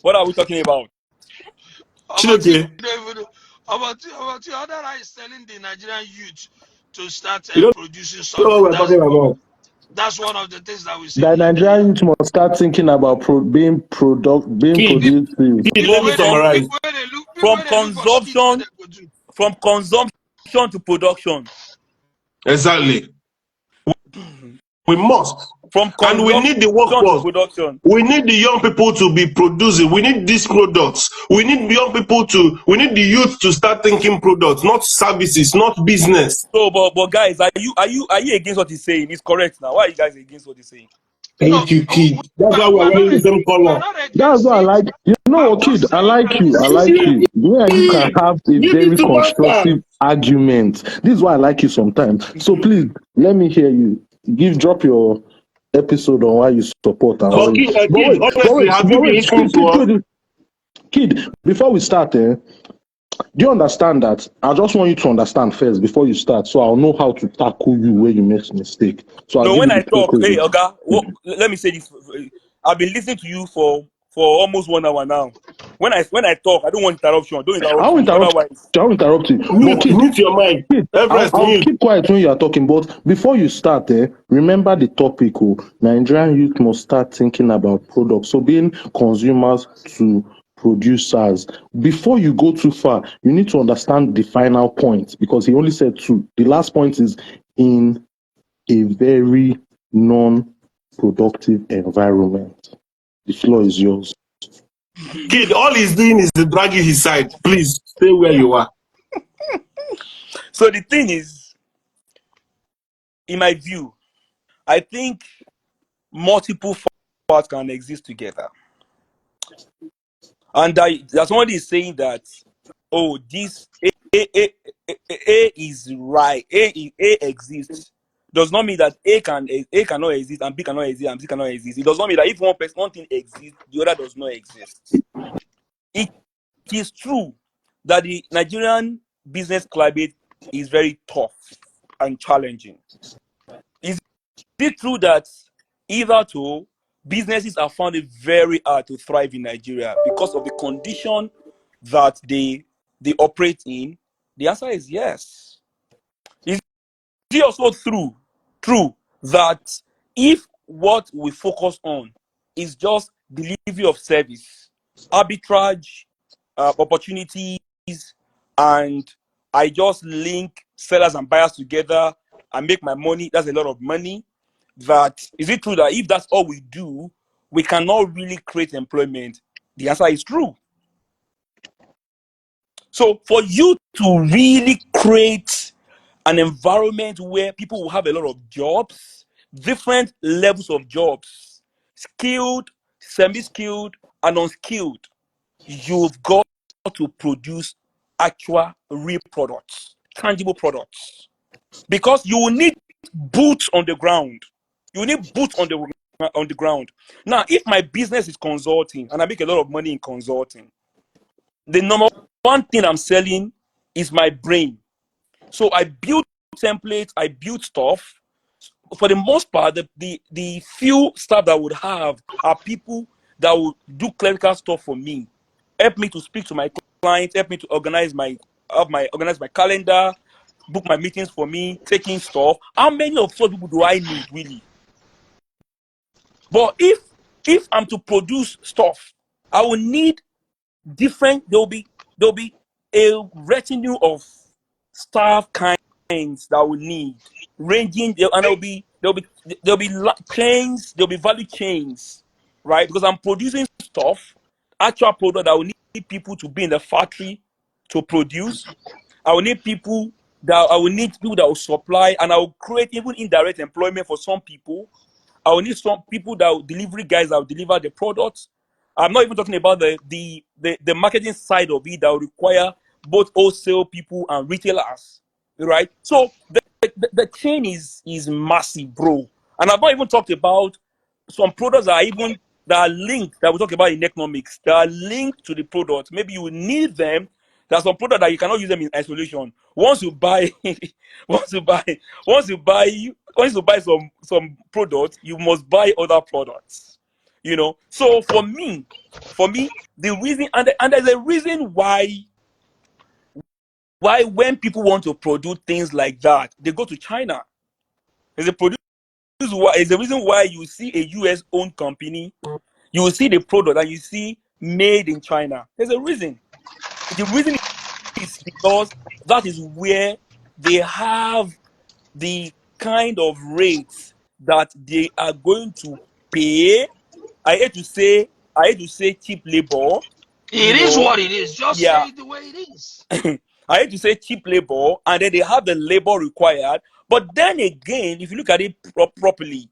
What are we talking about? About Okay. the other eye is telling the Nigerian youth to start You don't producing know what something. we're talking about. That's one of the things that we say The we need to Nigerian youth must start thinking about being Kid, productive. kid, let people me where summarize. From they look for skits where they consumption, go do. from consumption to production. Exactly. We must. From And we consumption need the to workforce. production. We need the young people to be producing. We need these products. We need we need the youth to start thinking products, not services, not business. So, but guys, are you against what he's saying? It's correct now. Why are you guys against what he's saying? Thank you, kid. That's why we're wearing the same we're color. not That's against why I it. like. You know, I'm what, kid, just I saying like at the you. I same like time, you. Where you can have a You very need to master. constructive argument. This is why I like you sometimes. So please let me hear you. Drop your episode on why you support and why. Okay, But kid, wait, honestly, have you been listening to us? kid. Before we start, do you understand that? I just want you to understand first before you start, so I'll know how to tackle you where you make mistake. So I'll No, give you when the I talk, hey, prerequisite. Oga, let me say this. I've been listening to you for almost 1 hour now. When I talk, I don't want interruption. Don't interrupt I'll me. interrupt. Otherwise, I'll interrupt you. But Mute, mute your mic. Everest, I'll mute. keep quiet when you are talking. But before you start, remember the topic. Oh, Nigerian youth must start thinking about products. So being consumers to producers. Before you go too far, you need to understand the final point because he only said two. The last point is in a very non-productive environment. The floor is yours. Kid, all he's doing is dragging his side. Please stay where you are. so the thing is, in my view, I think multiple parts can exist together. And that somebody is saying that, oh, this A is right, A exists. Does not mean that A cannot exist and B cannot exist and C cannot exist. It does not mean that if one thing exists, the other does not exist. It is true that the Nigerian business climate is very tough and challenging. Is it true that either two businesses are found it very hard to thrive in Nigeria because of the condition that they operate in? The answer is yes. Is it also true that if what we focus on is just delivery of service, arbitrage, opportunities, and I just link sellers and buyers together and make my money, that's a lot of money? That is it true that if that's all we do, we cannot really create employment? The answer is true. So for you to really create an environment where people will have a lot of jobs, different levels of jobs, skilled, semi-skilled, and unskilled, you've got to produce actual real products, tangible products. Because you will need boots on the ground. You will need boots on the ground. Now, if my business is consulting and I make a lot of money in consulting, the number one thing I'm selling is my brain. So I build templates, I build stuff. For the most part, the few staff that I would have are people that will do clerical stuff for me, help me to speak to my clients, help me to organize my calendar, book my meetings for me, taking stuff. How many of such people do I need really? But if I'm to produce stuff, I will need different. There'll be a retinue of staff kinds that we need, ranging, and there'll be chains, there'll be value chains, right? Because I'm producing stuff, actual product that will need people to be in the factory to produce. I will need people that will supply, and I will create even indirect employment for some people. I will need some people delivery guys that will deliver the products. I'm not even talking about the marketing side of it that will require both wholesale people and retailers, right? So the chain is massive, bro. And I've not even talked about some products that are linked, that we talk about in economics, that are linked to the product. Maybe you need them. There's some product that you cannot use them in isolation. Once you buy, once you buy, once you buy some products, you must buy other products. So for me, the reason, and there's a reason why when people want to produce things like that, they go to China. There's a reason why you see a US owned company, you will see the product and you see made in China. There's a reason. The reason is because that is where they have the kind of rates that they are going to pay. I hate to say cheap labor, you it is know. what it is. Just Yeah. say it the way it is. I hate to say cheap labor, and then they have the labor required. But then again, if you look at it properly,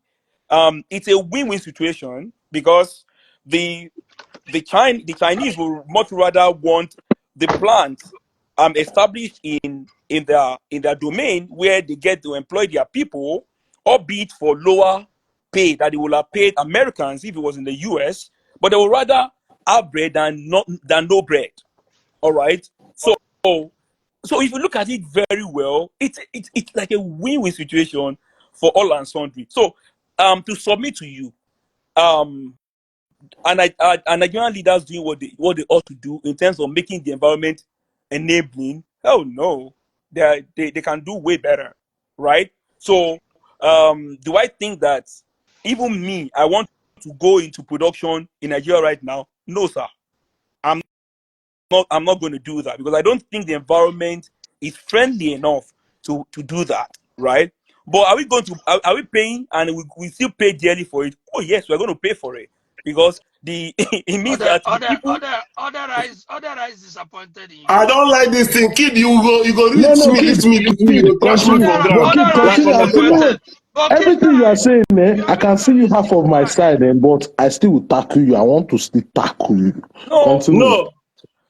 it's a win-win situation because the the Chinese will much rather want the plant established in their domain where they get to employ their people, albeit for lower pay that they will have paid Americans if it was in the US, but they will rather have bread than no bread. All right. So if you look at it very well, it's like a win-win situation for all and sundry. So to submit to you, um and Nigerian leaders doing what they ought to do in terms of making the environment enabling. Hell no, they can do way better, right? So, do I think that even me, I want to go into production in Nigeria right now? No, sir. I'm I'm not going to do that because I don't think the environment is friendly enough to do that, right? But are we going to are we paying and we still pay dearly for it? Oh yes, we're going to pay for it because the it means Other that the other people. other other eyes disappointed in I you. don't like this thing. Kid, you go No, lift no, me, lift kid, me, lift me. kid, You go trash me Other continue. for But ground. kid, other Trash eyes continue. for I'm my feeling ground. well. disappointed. But Everything you are Keziah, saying, you I are can making see an you half of interesting my point. side, but I still will tackle you. I want to still tackle you. No, Continue. No,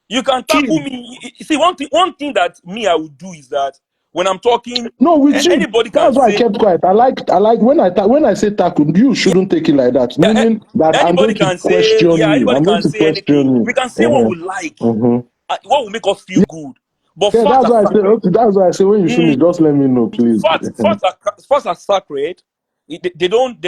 you can tackle kid. me. You see, one thing that me I would do is that when I'm talking, No, with you. anybody can That's why I say, kept quiet. I like when I say tackle, you yeah, shouldn't take it like that. yeah, Meaning that I'm anybody going to can say, question yeah, you. anybody I'm going can to say question anything. you. We can say what Uh-huh. we like, Uh-huh. what will make us feel good. But Yeah, facts that's are why I say. sacred. Okay, that's why I say when you Mm, finish, just let me know, please. facts are sacred. They don't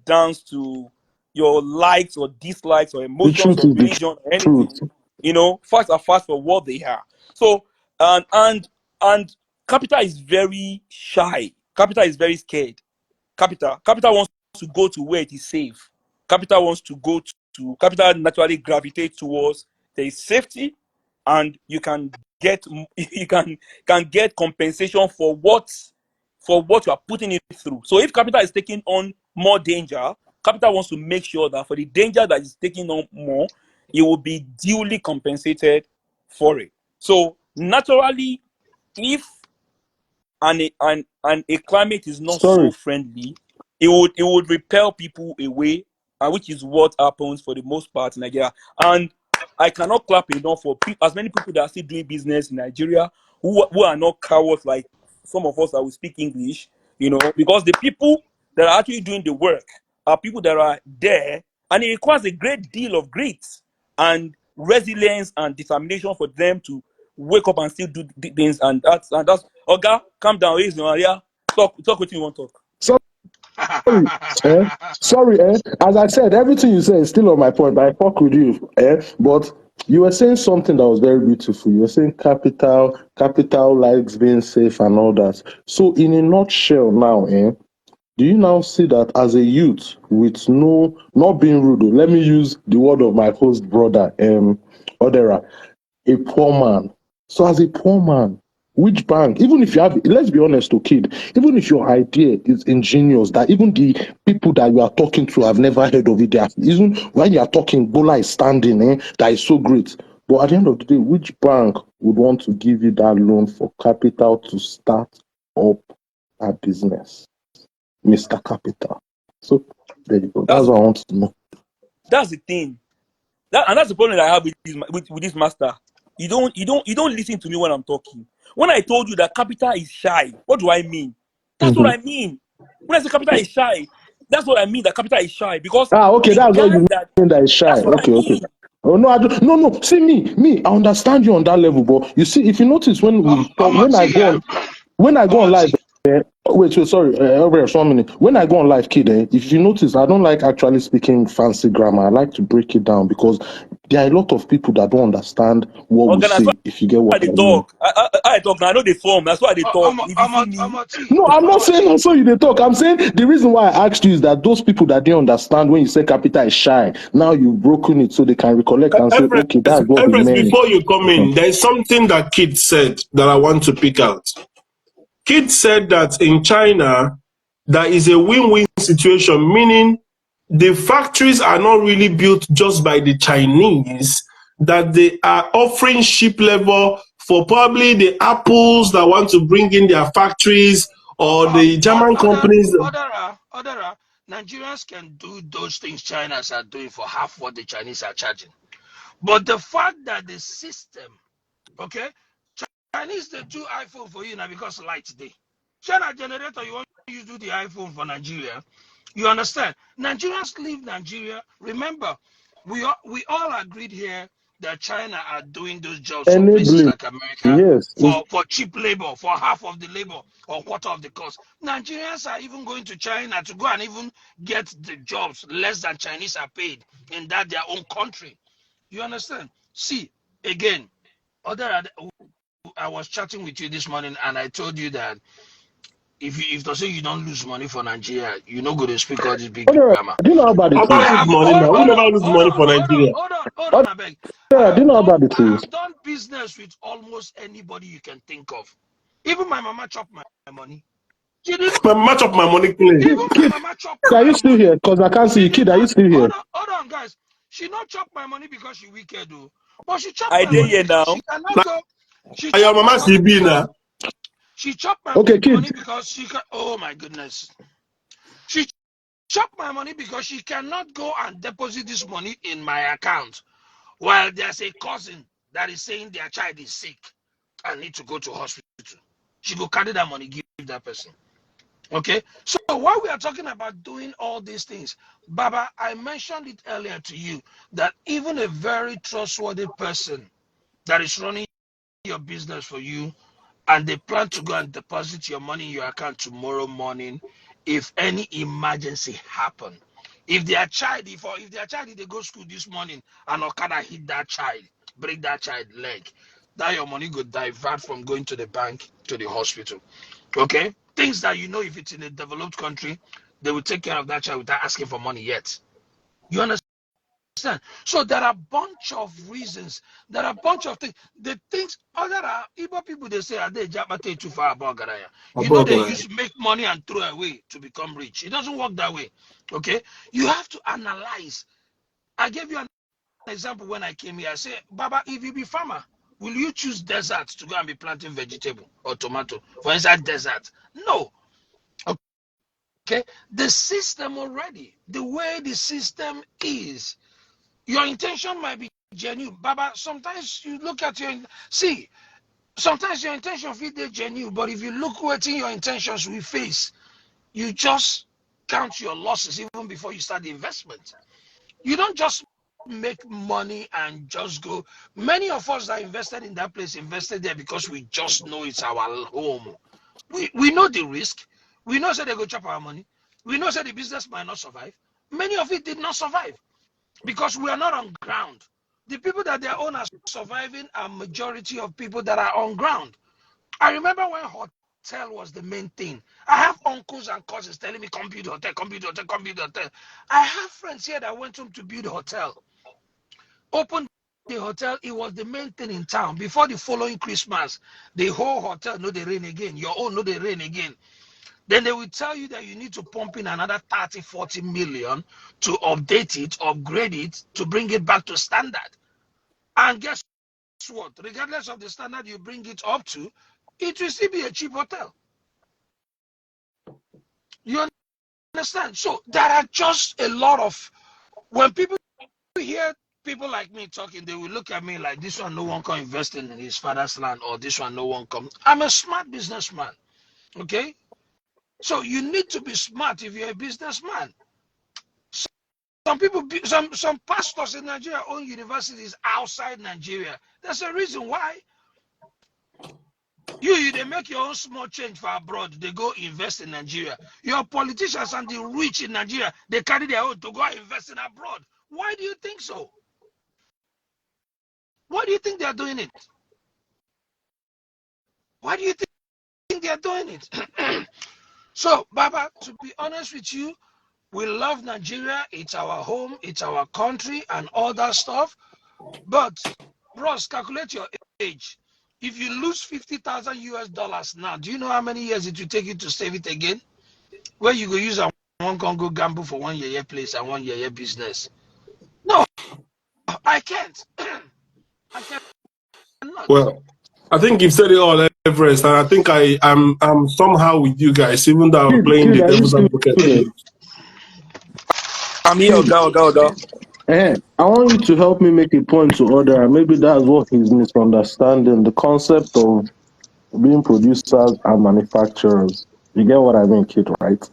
dance to your likes or dislikes or The emotions truth or is the religion or truth. anything. Facts are facts for what they are. So and capital is very shy. Capital is very scared. Capital wants to go to where it is safe. Capital wants to go to capital naturally gravitate towards there is safety, and you can get you can get compensation for what you are putting it through. So if capital is taking on more danger, capital wants to make sure that for the danger that is taking on more, it will be duly compensated for it. So naturally, if and a climate is not so Sorry. friendly, it would repel people away, and which is what happens for the most part in Nigeria. And I cannot clap enough for as many people that are still doing business in Nigeria who are not cowards like some of us that will speak English, because the people that are actually doing the work are people that are there, and it requires a great deal of grit and resilience and determination for them to wake up and still do things. And that's Oga, calm down, raise your hand, yeah. Talk what you want to talk. Sorry. Eh? Sorry, eh? As I said, everything you said is still on my point. I fuck with you, eh? But you were saying something that was very beautiful. You were saying capital likes being safe and all that. So in a nutshell now, eh? Do you now see that as a youth with no, not being rude, oh, let me use the word of my host brother, Odera, a poor man. So as a poor man, which bank, even if you have, let's be honest, to kid, even if your idea is ingenious, that even the people that you are talking to have never heard of it, even when you are talking, Bola is standing, that is so great. But at the end of the day, which bank would want to give you that loan for capital to start up a business? Mr. Capital. So there you go. That's That's what I want to know. that's the thing. And that's the problem that I have with this master. You don't listen to me when I'm talking. When I told you that capital is shy, what do I mean? That's what Mhm. I mean. When I say capital is shy, that's what I mean. That capital is shy because Okay, the that's what guy you that mean that is shy. that's what I Okay, okay. mean. Oh no, I don't, no, no. See me. I understand you on that level, but you see, if you notice when we talk, Omoti, yeah. when I go on live, Omoti. wait, sorry, Albert, 1 minute. When I go on live, kid, if you notice, I don't like actually speaking fancy grammar. I like to break it down because there are a lot of people that don't understand what we Okay, that's why say. If you get what they I mean. talk. I talk now. I know they form. That's why they talk. If you see me, Omoti. No, I'm not saying Omoti. also you they talk. I'm saying the reason why I asked you is that those people that didn't understand when you say capital is shy, now you've broken it so they can recollect and say, okay, that's what we Everest, meant. before you come in, there's something that Kid said that I want to pick out. Kid said that in China, there is a win-win situation, meaning the factories are not really built just by the Chinese, that they are offering ship level for probably the Apples that want to bring in their factories or the German companies. Odera, Nigerians can do those things China's are doing for half what the Chinese are charging. But the fact that the system, okay, Chinese they do iPhone for you now because light day. China generator, you want to do the iPhone for Nigeria. You understand? Nigerians leave Nigeria. Remember, we all agreed here that China are doing those jobs for places Enabling. like America Yes. for cheap labor, for half of the labor or quarter of the cost. Nigerians are even going to China to go and even get the jobs less than Chinese are paid in that their own country. You understand? See, again, other I was chatting with you this morning and I told you that if to say you don't lose money for Nigeria, you no go to speak all this big Odera, grammar. do you know about the I I don't truth? lose have money now. We never lose money for Nigeria. hold on, I beg. Odera, do you know about the truth? Have done business with almost anybody you can think of. Even my mama chopped my money. She did. My match up my money clean. Even my Kid, mama chopped are you my still here? money. Because I can't see She you. did Kid, are you not. still here? Hold on, guys. She not chopped my money because she wicked, though. But she chopped I my did money here because now. she cannot go. She Your chopped my mama money CB because now. she chopped my Okay, kid. money because she can. Oh my goodness. She chopped my money because she cannot go and deposit this money in my account while there's a cousin that is saying their child is sick and need to go to hospital. She go carry that money, give that person. Okay. So while we are talking about doing all these things, Baba, I mentioned it earlier to you that even a very trustworthy person that is running your business for you and they plan to go and deposit your money in your account tomorrow morning if any emergency happen, if their child if their child they go school this morning and Okada hit that child, break that child leg, that your money go divert from going to the bank to the hospital. Okay, things that you know, if it's in a developed country, they will take care of that child without asking for money yet. You understand? So there are a bunch of reasons. There are a bunch of things. The things other are Igbo people they say are they japate too far about Garaya. You know they used to make money and throw away to become rich. It doesn't work that way. Okay? You have to analyze. I gave you an example when I came here. I said, Baba, if you be farmer, will you choose desert to go and be planting vegetable or tomato for inside desert? No. Okay. The system already, the way the system is, your intention might be genuine, Baba. Sometimes you look at sometimes your intention feel they genuine, but if you look what's in your intentions we face, you just count your losses even before you start the investment. You don't just make money and just go. Many of us that invested in that place invested there because we just know it's our home. We know the risk. We know that they go chop our money. We know that the business might not survive. Many of it did not survive because we are not on ground. The people that their own are surviving are majority of people that are on ground. I remember when hotel was the main thing. I have uncles and cousins telling me come build hotel, come build hotel, come build hotel. I have friends here that went home to build a hotel, opened the hotel. It was the main thing in town. Before the following Christmas, the whole hotel no they rain again. Your own no they rain again. Then they will tell you that you need to pump in another 30, 40 million to update it, upgrade it, to bring it back to standard. And guess what? Regardless of the standard you bring it up to, it will still be a cheap hotel. You understand? So there are just a lot of, when people hear people like me talking, they will look at me like this one no one can invest in his father's land, or this one no one come. I'm a smart businessman. Okay? So you need to be smart if you're a businessman. Some people, some pastors in Nigeria own universities outside Nigeria. There's a reason why. They make your own small change for abroad. They go invest in Nigeria. Your politicians and the rich in Nigeria, they carry their own to go invest in abroad. Why do you think so? Why do you think they are doing it? Why do you think they are doing it? So, Baba, to be honest with you, we love Nigeria. It's our home. It's our country and all that stuff. But, bros, calculate your age. If you lose 50,000 US dollars now, do you know how many years it will take you to save it again? Where you go use a one can go gamble for 1 year place and 1 year business. No, I can't. I cannot. Well, I think you've said it all, Everest, and I think I'm somehow with you guys, even though I'm playing Kid, the are you devil's still advocate. there? I'm here, Kid, Oga. I want you to help me make a point to order, and maybe that's what he's misunderstanding, the concept of being producers and manufacturers. You get what I mean, kid, right?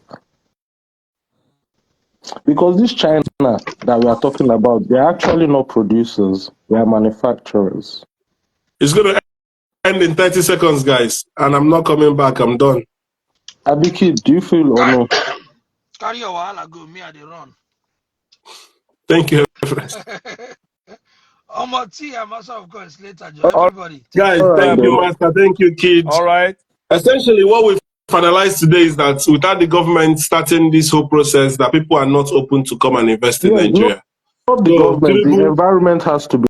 Because this China that we are talking about, they're actually not producers, they are manufacturers. It's going to end in 30 seconds, guys, and I'm not coming back. I'm done. Abiki, do you feel or no? Carry your wahala go, me I dey run. Thank you, Everest. Tea and master of course later, Joe. Everybody, take Guys, All care. right, thank you, then. Master. Thank you, Kid. All right. Essentially, what we've finalized today is that without the government starting this whole process, that people are not open to come and invest in Yes, Nigeria. not the So, government, the Tinubu, environment has to be